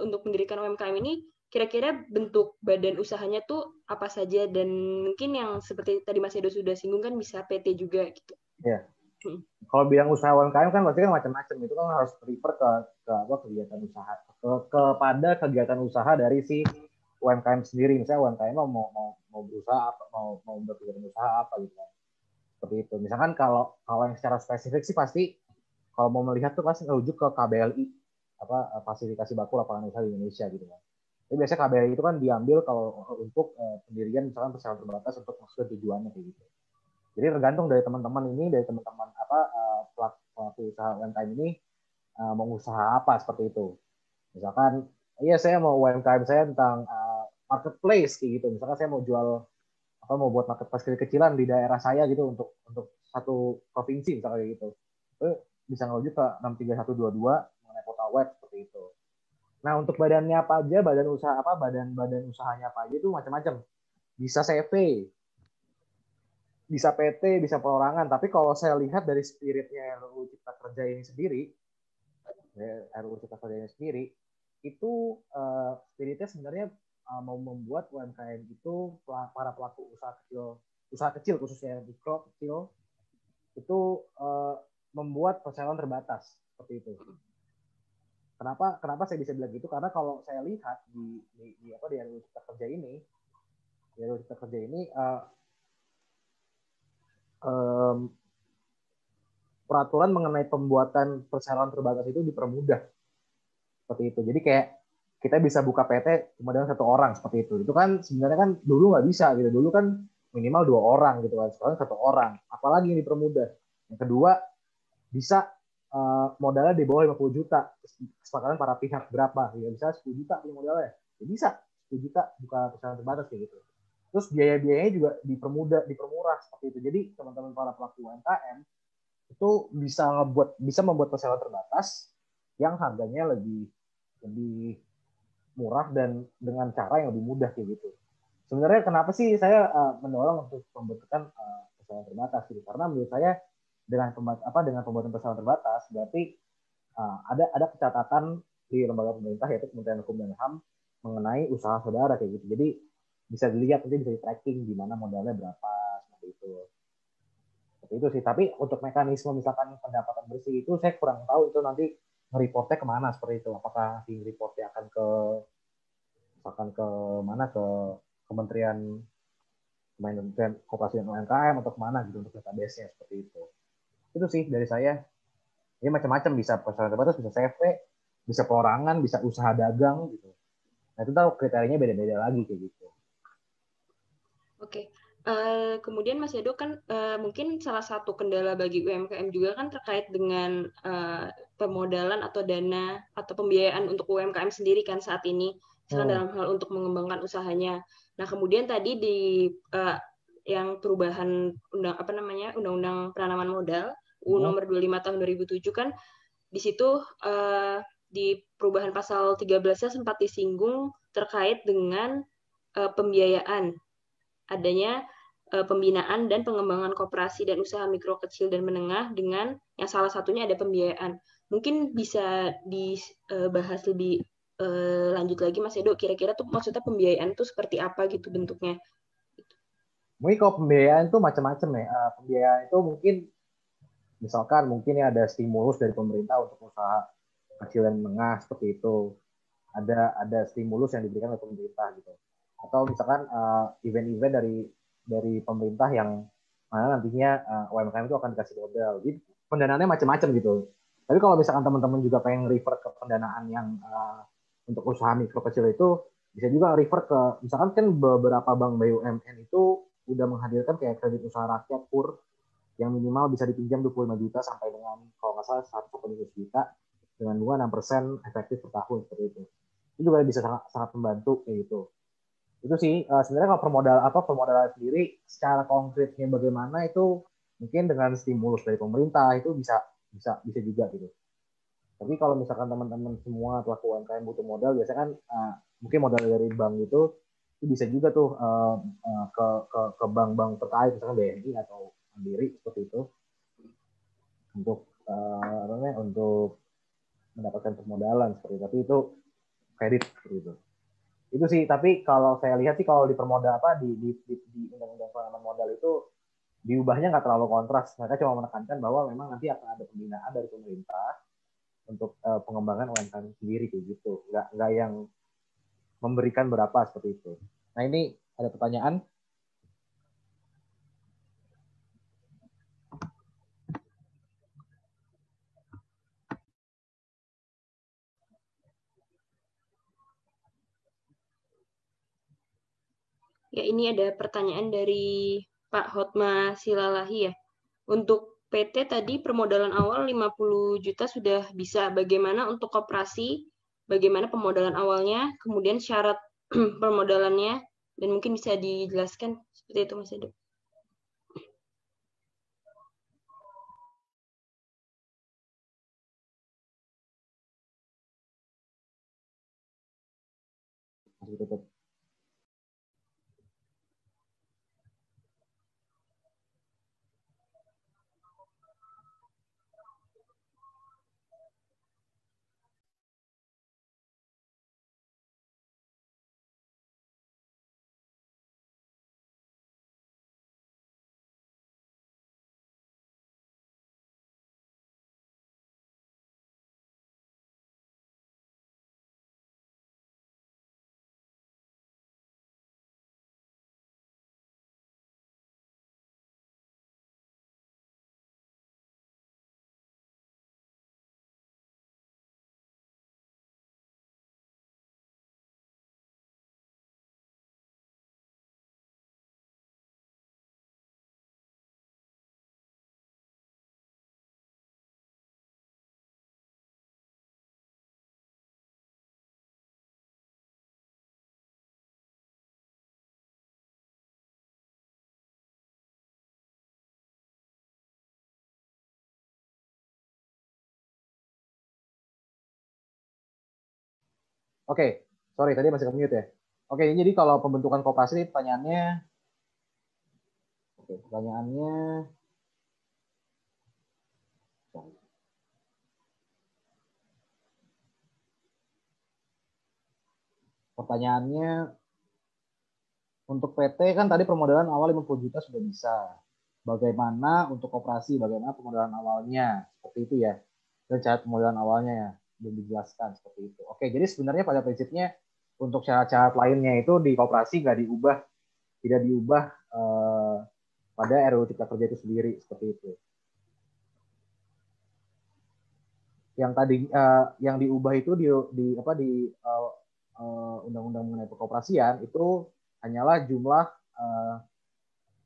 untuk mendirikan UMKM ini, kira-kira bentuk badan usahanya tuh apa saja? Dan mungkin yang seperti tadi Mas Edo sudah singgung kan bisa PT juga gitu. Iya. Kalau bilang usaha UMKM kan pasti kan macam-macam, itu kan harus refer ke apa kegiatan usaha kepada kegiatan usaha dari si UMKM sendiri. Misalnya UMKM mau berusaha apa, mau berkegiatan usaha apa gitu kan. Seperti itu. Misalkan kalau yang secara spesifik sih pasti kalau mau melihat tuh pasti merujuk ke KBLI, fasilitasi baku lapangan usaha di Indonesia gitu kan. Jadi biasanya KBLI itu kan diambil kalau untuk pendirian misalkan perseroan terbatas untuk maksud tujuannya kayak gitu. Jadi tergantung dari teman-teman ini, dari teman-teman pelaku usaha UMKM ini mau usaha apa seperti itu. Misalkan, iya saya mau UMKM saya tentang marketplace kayak gitu. Misalkan saya mau jual mau buat marketplace kecil-kecilan di daerah saya gitu untuk satu provinsi misalnya kayak gitu. Itu bisa ngerujuk ke 63122 mengenai portal web seperti itu. Nah, untuk badannya apa aja, badan usahanya apa aja itu macam-macam. Bisa CV, bisa PT, bisa perorangan. Tapi kalau saya lihat dari spiritnya RUU Cipta Kerja ini sendiri, itu spiritnya sebenarnya mau membuat UMKM itu para pelaku usaha kecil khususnya mikro kecil itu membuat perseroan terbatas seperti itu. Kenapa saya bisa bilang gitu? Karena kalau saya lihat di RUU Cipta Kerja ini, peraturan mengenai pembuatan perseroan terbatas itu dipermudah seperti itu. Jadi kayak kita bisa buka PT cuma dengan satu orang seperti itu. Itu kan sebenarnya kan dulu nggak bisa gitu. Dulu kan minimal 2 orang gitu kan. Sekarang 1 orang. Apalagi yang dipermudah. Yang kedua bisa modalnya di bawah 50 juta. Kesepakatan para pihak berapa? Ya bisa 10 juta punya modalnya. Ya bisa 10 juta buka perseroan terbatas kayak gitu. Terus biaya-biayanya juga dipermurah seperti itu. Jadi teman-teman para pelaku UMKM itu bisa membuat perseroan terbatas yang harganya lebih murah dan dengan cara yang lebih mudah kayak gitu. Sebenarnya kenapa sih saya mendorong untuk pembentukan perseroan terbatas gitu? Karena menurut saya dengan pembuatan perseroan terbatas berarti ada catatan di lembaga pemerintah yaitu Kementerian Hukum dan HAM mengenai usaha saudara kayak gitu. Jadi bisa dilihat, nanti bisa di tracking di mana modalnya berapa seperti itu. Seperti itu sih. Tapi untuk mekanisme misalkan pendapatan bersih itu saya kurang tahu itu nanti nge-reportnya kemana seperti itu. Apakah di reportnya akan ke misalkan ke mana, ke Kementerian Koperasi dan UMKM atau kemana gitu untuk database-nya seperti itu. Itu sih dari saya. Ini macam-macam, bisa perusahaan terbatas, bisa CV, bisa perorangan, bisa usaha dagang gitu. Nah itu tahu kriterianya beda-beda lagi kayak gitu. Oke. Kemudian Mas Edo kan mungkin salah satu kendala bagi UMKM juga kan terkait dengan pemodalan atau dana atau pembiayaan untuk UMKM sendiri kan saat ini, misalkan dalam hal untuk mengembangkan usahanya. Nah kemudian tadi di yang perubahan Undang-Undang Penanaman Modal UU nomor 25 tahun 2007 kan di situ di perubahan pasal 13-nya sempat disinggung terkait dengan pembiayaan, adanya pembinaan dan pengembangan koperasi dan usaha mikro, kecil, dan menengah dengan yang salah satunya ada pembiayaan. Mungkin bisa dibahas lebih lanjut lagi Mas Edo, kira-kira tuh maksudnya pembiayaan tuh seperti apa gitu bentuknya? Mungkin kalau pembiayaan itu macam-macam ya. Pembiayaan itu mungkin misalkan mungkin ya ada stimulus dari pemerintah untuk usaha kecil dan menengah seperti itu. Ada stimulus yang diberikan oleh pemerintah gitu. Atau misalkan event-event dari pemerintah yang mana nantinya UMKM itu akan dikasih modal. Jadi pendanaannya macam-macam gitu. Tapi kalau misalkan teman-teman juga pengen refer ke pendanaan yang untuk usaha mikro kecil itu, bisa juga refer ke, misalkan kan beberapa bank BUMN itu udah menghadirkan kayak kredit usaha rakyat KUR yang minimal bisa dipinjam 25 juta sampai dengan kalau nggak salah 1,5 juta dengan bunga 6% efektif per tahun seperti itu. Itu juga bisa sangat membantu kayak gitu. Itu sih sebenarnya kalau permodalan sendiri secara konkretnya bagaimana itu mungkin dengan stimulus dari pemerintah itu bisa juga gitu. Tapi kalau misalkan teman-teman semua pelaku UMKM butuh modal, biasanya kan mungkin modal dari bank itu bisa juga tuh ke bank-bank terkait, misalnya BNI atau Mandiri seperti itu untuk untuk mendapatkan permodalan seperti itu. Tapi itu kredit seperti itu. Itu sih. Tapi kalau saya lihat sih kalau di permodal di undang-undang penanaman modal itu diubahnya nggak terlalu kontras. Mereka cuma menekankan bahwa memang nanti akan ada pembinaan dari pemerintah untuk pengembangan UMKM sendiri kayak gitu. Nggak yang memberikan berapa seperti itu. Nah ini ada pertanyaan. Ya, ini ada pertanyaan dari Pak Hotma Silalahi ya. Untuk PT tadi permodalan awal 50 juta sudah bisa. Bagaimana untuk koperasi? Bagaimana pemodalan awalnya? Kemudian syarat permodalannya? Dan mungkin bisa dijelaskan seperti itu Mas Edo. Masih tutup. Oke, sorry tadi masih ke-mute ya. Oke, jadi kalau pembentukan koperasi pertanyaannya, oke, pertanyaannya, pertanyaannya Untuk PT kan tadi permodalan awal 50 juta sudah bisa. Bagaimana untuk koperasi, bagaimana permodalan awalnya, seperti itu ya. Dan syarat permodalan awalnya ya, belum dijelaskan seperti itu. Oke, jadi sebenarnya pada prinsipnya untuk syarat-syarat lainnya itu di koperasi nggak diubah, tidak diubah pada RUU Cipta Kerja itu sendiri, seperti itu. Yang tadi yang diubah itu undang-undang mengenai perkoperasian itu hanyalah jumlah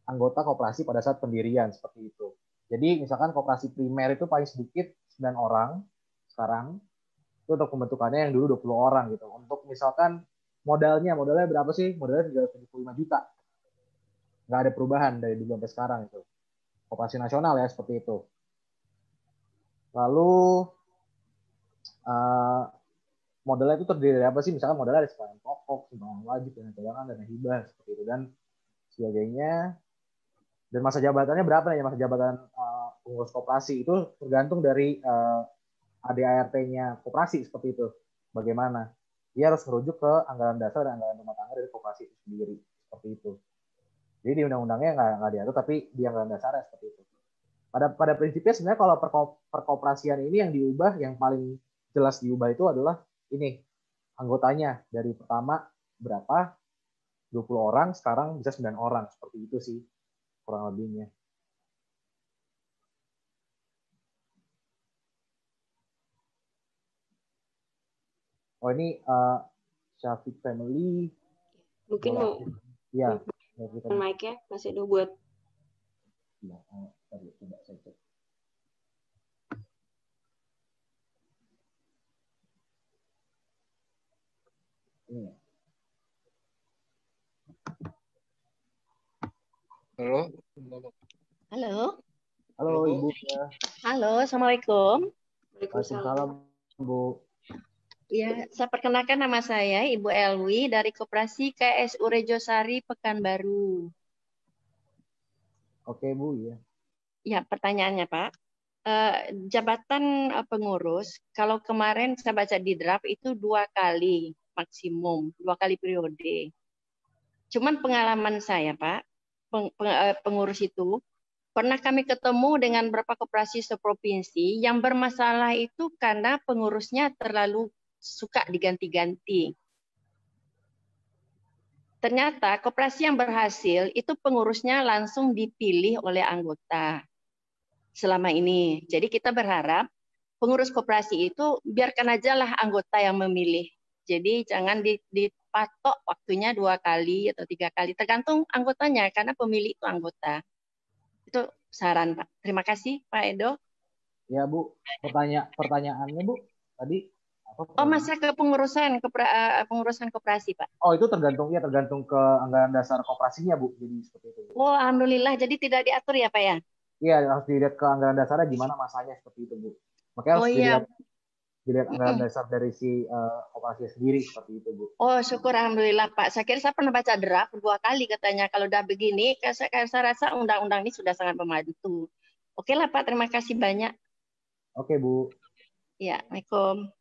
anggota koperasi pada saat pendirian seperti itu. Jadi misalkan koperasi primer itu paling sedikit 9 orang sekarang, itu untuk pembentukannya yang dulu 20 orang gitu. Untuk misalkan modalnya berapa sih? Modalnya 375 juta. Nggak ada perubahan dari dulu sampai sekarang itu. Koperasi nasional ya seperti itu. Lalu uh, modalnya itu terdiri dari apa sih? Misalkan modalnya ada sumbangan pokok, sumbangan wajib, dana cadangan, dana hibah seperti itu dan sebagainya. Dan masa jabatannya berapa nih? Masa jabatan pengurus koperasi itu tergantung dari ADART-nya koperasi seperti itu. Bagaimana? Dia harus merujuk ke anggaran dasar dan anggaran rumah tangga dari koperasi itu sendiri. Seperti itu. Jadi di undang-undangnya nggak diatur, tapi di anggaran dasarnya seperti itu. Pada prinsipnya sebenarnya kalau perkoperasian ini yang diubah, yang paling jelas diubah itu adalah ini, anggotanya. Dari pertama berapa, 20 orang, sekarang bisa 9 orang. Seperti itu sih, kurang lebihnya. Oh ini Syafiq Family. Mungkin mau Ya, mic-nya Mas Edo buat. Ya, coba saya cek. Ini. Halo. Halo. Halo Ibu. Halo, Assalamualaikum. Waalaikumsalam Bu. Ya, saya perkenalkan nama saya Ibu Elwi dari Koperasi KSU Rejosari Pekanbaru. Oke Bu, ya. Ya, pertanyaannya Pak. Jabatan pengurus, kalau kemarin saya baca di draft itu 2 kali maksimum, 2 kali periode. Cuman pengalaman saya Pak, pengurus itu, pernah kami ketemu dengan beberapa koperasi seprovinsi yang bermasalah itu karena pengurusnya terlalu suka diganti-ganti. Ternyata koperasi yang berhasil itu pengurusnya langsung dipilih oleh anggota selama ini. Jadi kita berharap pengurus koperasi itu biarkan aja lah anggota yang memilih. Jadi jangan dipatok waktunya 2 kali atau 3 kali, tergantung anggotanya karena pemilih itu anggota. Itu saran Pak. Terima kasih Pak Edo. Ya Bu, pertanyaannya Bu tadi apa? Oh, masa kepengurusan koperasi Pak. Oh itu tergantung ke anggaran dasar koperasinya Bu. Jadi seperti itu. Bu. Oh alhamdulillah, jadi tidak diatur ya Pak ya? Iya harus dilihat ke anggaran dasarnya gimana masanya seperti itu Bu. Makanya harus dilihat anggaran dasar dari si koperasi sendiri seperti itu Bu. Oh syukur alhamdulillah Pak. Saya kira saya pernah baca draft 2 kali katanya kalau udah begini, saya rasa undang-undang ini sudah sangat membantu. Oke lah Pak, terima kasih banyak. Oke Bu. Ya, Assalamualaikum.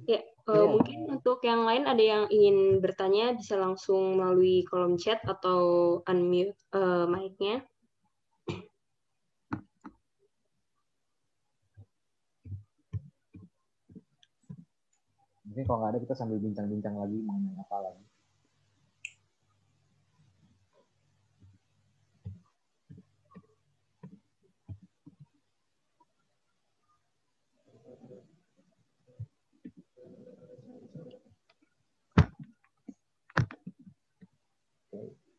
Ya, mungkin untuk yang lain ada yang ingin bertanya bisa langsung melalui kolom chat atau unmute mic-nya. Mungkin kalau nggak ada kita sambil bincang-bincang lagi mengenai apa lagi.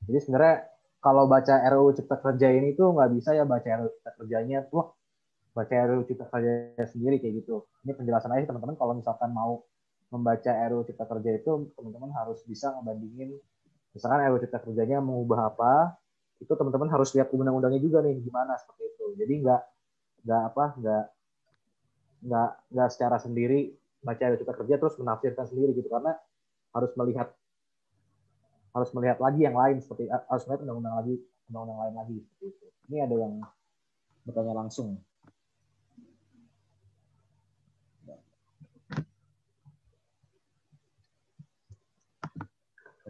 Jadi sebenarnya kalau baca RUU Cipta Kerja ini tuh nggak bisa ya baca RUU Cipta Kerjanya tuh baca RUU Cipta Kerja sendiri kayak gitu. Ini penjelasan aja teman-teman kalau misalkan mau membaca RUU Cipta Kerja itu teman-teman harus bisa ngebandingin misalkan RUU Cipta Kerjanya mengubah apa itu teman-teman harus lihat undang-undangnya juga nih gimana seperti itu. Jadi nggak secara sendiri baca RUU Cipta Kerja terus menafsirkan sendiri gitu karena harus melihat lagi yang lain seperti harus melihat undang-undang lain lagi seperti itu. Ini ada yang bertanya langsung.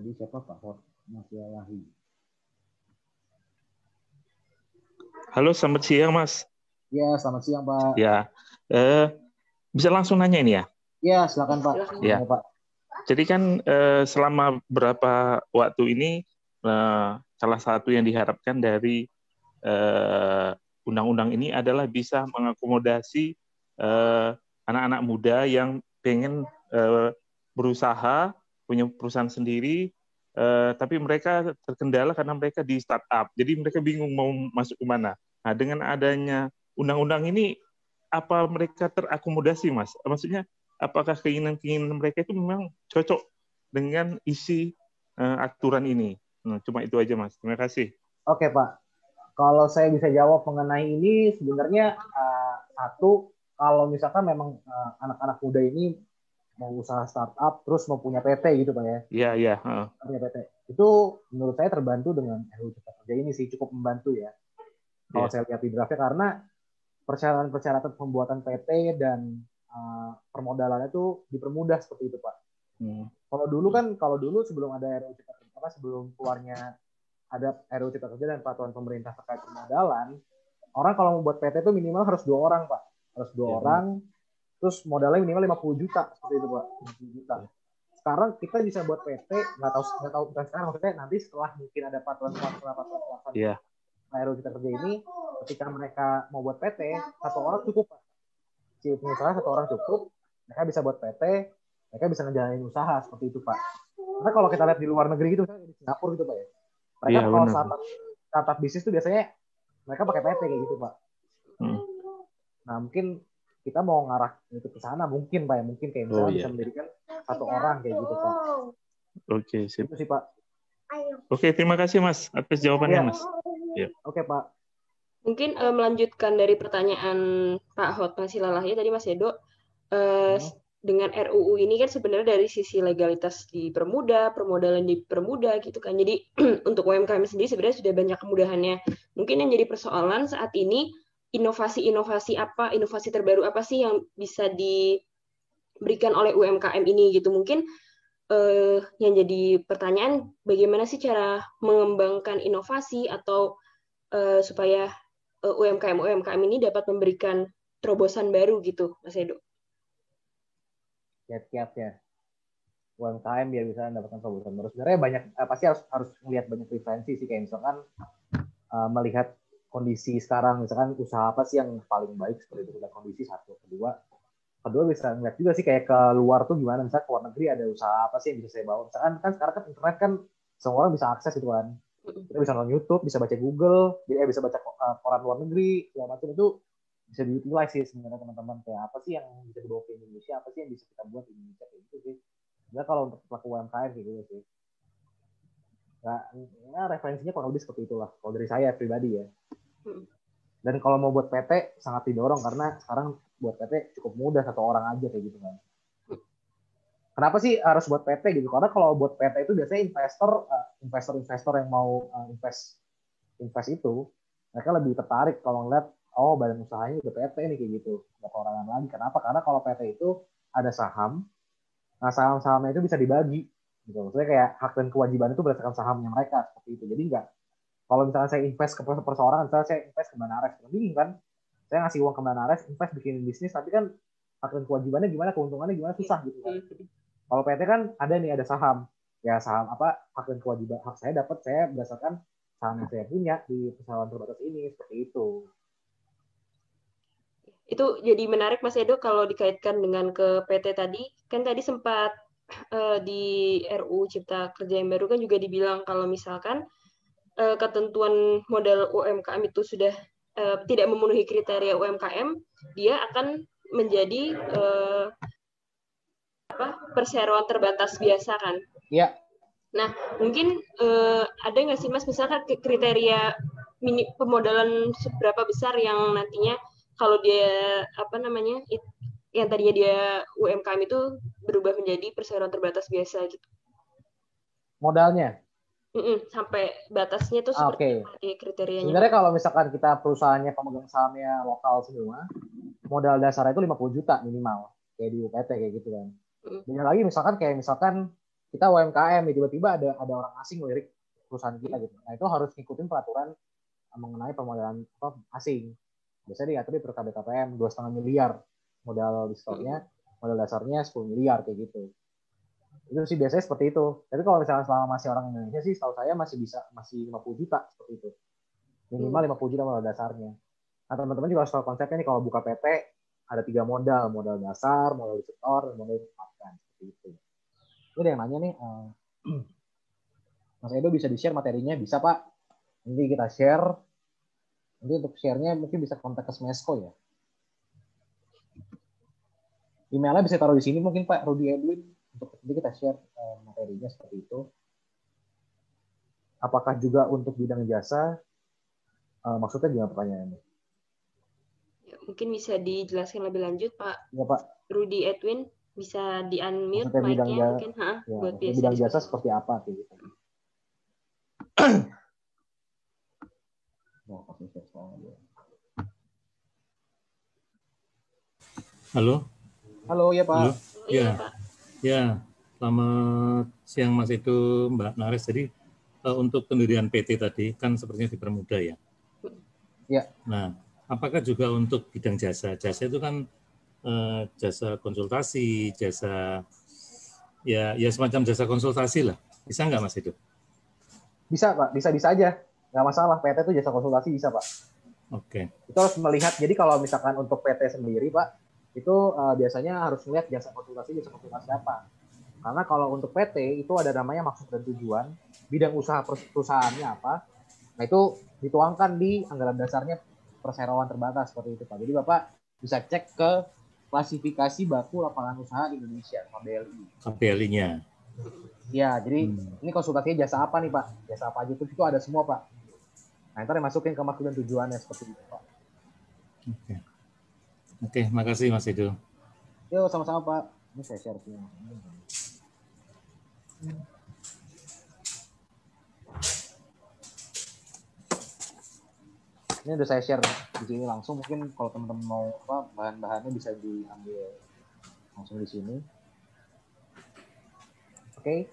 Tadi siapa Pak Hot? Masih Lahi. Halo, selamat siang, Mas. Ya, selamat siang Pak. Ya, bisa langsung nanya ini ya? Ya, silakan Pak. Silakan. Ya. Pak. Jadi kan selama beberapa waktu ini salah satu yang diharapkan dari undang-undang ini adalah bisa mengakomodasi anak-anak muda yang pengen berusaha, punya perusahaan sendiri, tapi mereka terkendala karena mereka di startup. Jadi mereka bingung mau masuk ke mana. Nah, dengan adanya undang-undang ini, apa mereka terakomodasi, Mas? Maksudnya, apakah keinginan-keinginan mereka itu memang cocok dengan isi aturan ini? Cuma itu aja, Mas. Terima kasih. Oke, Pak. Kalau saya bisa jawab mengenai ini, sebenarnya satu, kalau misalkan memang anak-anak muda ini mau usaha startup, terus mau punya PT gitu, Pak ya? Iya, iya. Punya PT. Itu menurut saya terbantu dengan RUU Cipta Kerja ini sih, cukup membantu ya. Kalau saya lihat di draftnya, karena persyaratan pembuatan PT dan permodalannya itu dipermudah seperti itu, Pak. Kalau dulu sebelum ada RUU Cipta Kerja, sebelum keluarnya ada RUU Cipta Kerja dan peraturan pemerintah terkait permodalan, orang kalau mau buat PT itu minimal harus 2 orang, Pak. Harus 2 orang, terus modalnya minimal 50 juta seperti itu, Pak. 50 juta. Sekarang kita bisa buat PT, nggak tahu bukan sekarang, maksudnya nanti setelah mungkin ada peraturan RUU Cipta Kerja ini, ketika mereka mau buat PT, 1 orang cukup, Pak. Si pengusaha 1 orang cukup, mereka bisa buat PT, mereka bisa ngejalanin usaha seperti itu, Pak. Karena kalau kita lihat di luar negeri gitu, di Singapura gitu, Pak ya, mereka kalau startup bisnis tuh biasanya mereka pakai PT kayak gitu, Pak. Nah, mungkin kita mau ngarah itu ke sana mungkin, Pak ya, mungkin kayak misalnya bisa mendirikan 1 orang kayak gitu, Pak. Oke, sip. Itu sih, Pak. Oke, terima kasih, Mas, atas jawabannya, Mas. Ya. Oke, Pak. Mungkin melanjutkan dari pertanyaan Pak Hot masih Lalahi tadi, Mas Edo, dengan RUU ini kan sebenarnya dari sisi legalitas dipermudah, permodalan dipermudah gitu kan. Jadi untuk UMKM sendiri sebenarnya sudah banyak kemudahannya. Mungkin yang jadi persoalan saat ini inovasi terbaru apa sih yang bisa diberikan oleh UMKM ini gitu. Mungkin yang jadi pertanyaan bagaimana sih cara mengembangkan inovasi atau supaya UMKM ini dapat memberikan terobosan baru gitu, Mas Edo. Kiat-kiat ya. UMKM biar bisa mendapatkan terobosan baru. Sebenarnya banyak, pasti harus melihat banyak referensi sih, kayak misalkan melihat kondisi sekarang, misalkan usaha apa sih yang paling baik seperti itu, kondisi satu. Kedua bisa ngeliat juga sih kayak ke luar tuh gimana, misalnya ke luar negeri ada usaha apa sih yang bisa saya bawa. Misalkan kan sekarang kan internet kan semua orang bisa akses gitu kan. Kita bisa nonton YouTube, bisa baca Google, bisa baca koran luar negeri, segala macam itu bisa diutilize sih sebenarnya teman-teman, kayak apa sih yang bisa dibawa ke Indonesia, apa sih yang bisa kita buat di Indonesia kayak gitu sih. Sebenarnya kalau untuk pelaku UMKM kayak gitu sih. Ya, referensinya kurang lebih seperti itulah kalau dari saya pribadi ya. Dan kalau mau buat PT sangat didorong karena sekarang buat PT cukup mudah, 1 orang aja kayak gitu kan. Kenapa sih harus buat PT gitu? Karena kalau buat PT itu biasanya investor yang mau invest itu, mereka lebih tertarik kalau ngeliat, oh badan usahanya udah PT nih kayak gitu, nggak perorangan lagi. Kenapa? Karena kalau PT itu ada saham, nah saham-sahamnya itu bisa dibagi. Gitu. Maksudnya kayak hak dan kewajiban itu berdasarkan sahamnya mereka seperti itu. Jadi nggak, kalau misalnya saya invest ke perseorangan, misalnya saya invest ke Banares, bingung kan? Saya ngasih uang ke Banares, invest bikin bisnis, tapi kan hak dan kewajibannya gimana, keuntungannya gimana, susah gitu kan. Kalau PT kan ada saham. Ya saham apa, hak dan kewajiban, hak saya dapat saya berdasarkan saham yang saya punya di perusahaan terbatas ini, seperti itu. Itu jadi menarik Mas Edo kalau dikaitkan dengan ke PT tadi. Kan tadi sempat di RUU Cipta Kerja yang baru kan juga dibilang kalau misalkan ketentuan modal UMKM itu sudah tidak memenuhi kriteria UMKM, dia akan menjadi perseroan terbatas biasa kan? Iya. Nah, mungkin ada nggak sih Mas misalkan kriteria pemodalan seberapa besar yang nantinya kalau dia yang tadinya dia UMKM itu berubah menjadi perseroan terbatas biasa gitu. Modalnya? Sampai batasnya itu seperti kriterianya. Sebenarnya kalau misalkan kita perusahaannya pemegang sahamnya lokal semua, modal dasarnya itu 50 juta minimal, kayak di UPT kayak gitu kan. Dan lagi misalkan kita UMKM tiba-tiba ada orang asing lirik perusahaan kita gitu. Nah, itu harus ngikutin peraturan mengenai permodalan asing. Biasanya diatur di KBKPM 2,5 miliar modal di stoknya, modal dasarnya 10 miliar kayak gitu. Itu sih biasanya seperti itu. Tapi kalau misalnya selama masih orang Indonesia sih, setahu saya masih 50 juta seperti itu. Minimal 50 juta modal dasarnya. Nah, teman-teman juga harus tahu konsepnya nih, kalau buka PT ada 3 modal dasar, modal disetor, dan modal ditempatkan seperti itu. Ini ada yang nanya nih, Mas Edo bisa di-share materinya? Bisa, Pak. Nanti kita share. Nanti untuk share-nya mungkin bisa kontak ke Smesco ya. Emailnya bisa taruh di sini mungkin Pak Rudy Edwin. Untuk nanti kita share materinya seperti itu. Apakah juga untuk bidang jasa? Maksudnya gimana pertanyaannya? Ya, mungkin bisa dijelaskan lebih lanjut Pak. Ya Pak. Rudy Edwin bisa di-unmute mic-nya mungkin. Ya, buat bidang jasa seperti apa? Gitu. Halo. Halo ya Pak. Halo. Iya, Ya. Pak. Ya, selamat siang Mas itu Mbak Nares. Jadi untuk pendirian PT tadi kan sepertinya dipermudah ya. Ya. Nah, apakah juga untuk bidang jasa? Jasa itu kan jasa konsultasi, jasa ya semacam jasa konsultasi lah. Bisa nggak Mas itu? Bisa Pak, bisa aja. Nggak masalah, PT itu jasa konsultasi bisa Pak. Oke. Itu harus melihat, jadi kalau misalkan untuk PT sendiri Pak, itu biasanya harus melihat jasa konsultasi apa. Karena kalau untuk PT itu ada namanya maksud dan tujuan, bidang usaha perusahaannya apa, nah itu dituangkan di anggaran dasarnya perseroan terbatas seperti itu Pak. Jadi Bapak bisa cek ke klasifikasi baku lapangan usaha Indonesia, KBLI. KBLI-nya. Ya, jadi ini konsultasinya jasa apa nih Pak? Jasa apa aja itu ada semua Pak. Nah, ntar dimasukin ke maksud dan tujuannya seperti itu Pak. Oke, makasih Mas Edo. Yuk, sama-sama Pak. Ini saya share semua. Ini udah saya share di sini langsung. Mungkin kalau teman-teman mau bahan-bahannya bisa diambil langsung di sini. Oke.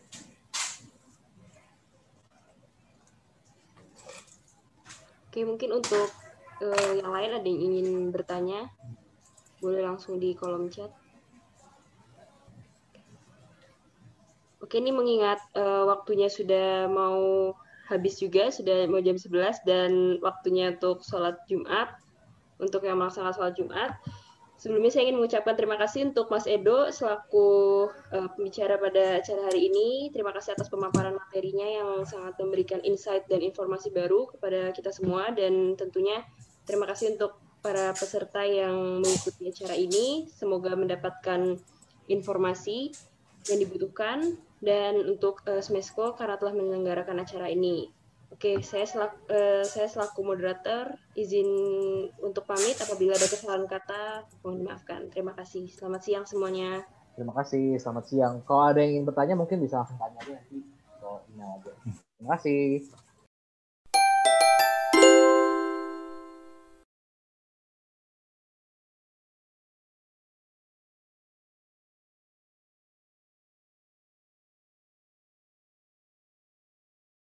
Oke, mungkin untuk yang lain ada yang ingin bertanya, boleh langsung di kolom chat. Oke, ini mengingat waktunya sudah mau habis juga, sudah mau jam 11 dan waktunya untuk sholat Jumat, untuk yang melaksanakan sholat Jumat. Sebelumnya saya ingin mengucapkan terima kasih untuk Mas Edo selaku pembicara pada acara hari ini. Terima kasih atas pemaparan materinya yang sangat memberikan insight dan informasi baru kepada kita semua. Dan tentunya terima kasih untuk para peserta yang mengikuti acara ini. Semoga mendapatkan informasi yang dibutuhkan. Dan untuk Smesco karena telah menyelenggarakan acara ini. Oke, saya selaku moderator izin untuk pamit apabila ada kesalahan kata, mohon dimaafkan. Terima kasih. Selamat siang semuanya. Terima kasih, selamat siang. Kalau ada yang ingin bertanya mungkin bisa langsung tanya aja nanti. Terima kasih.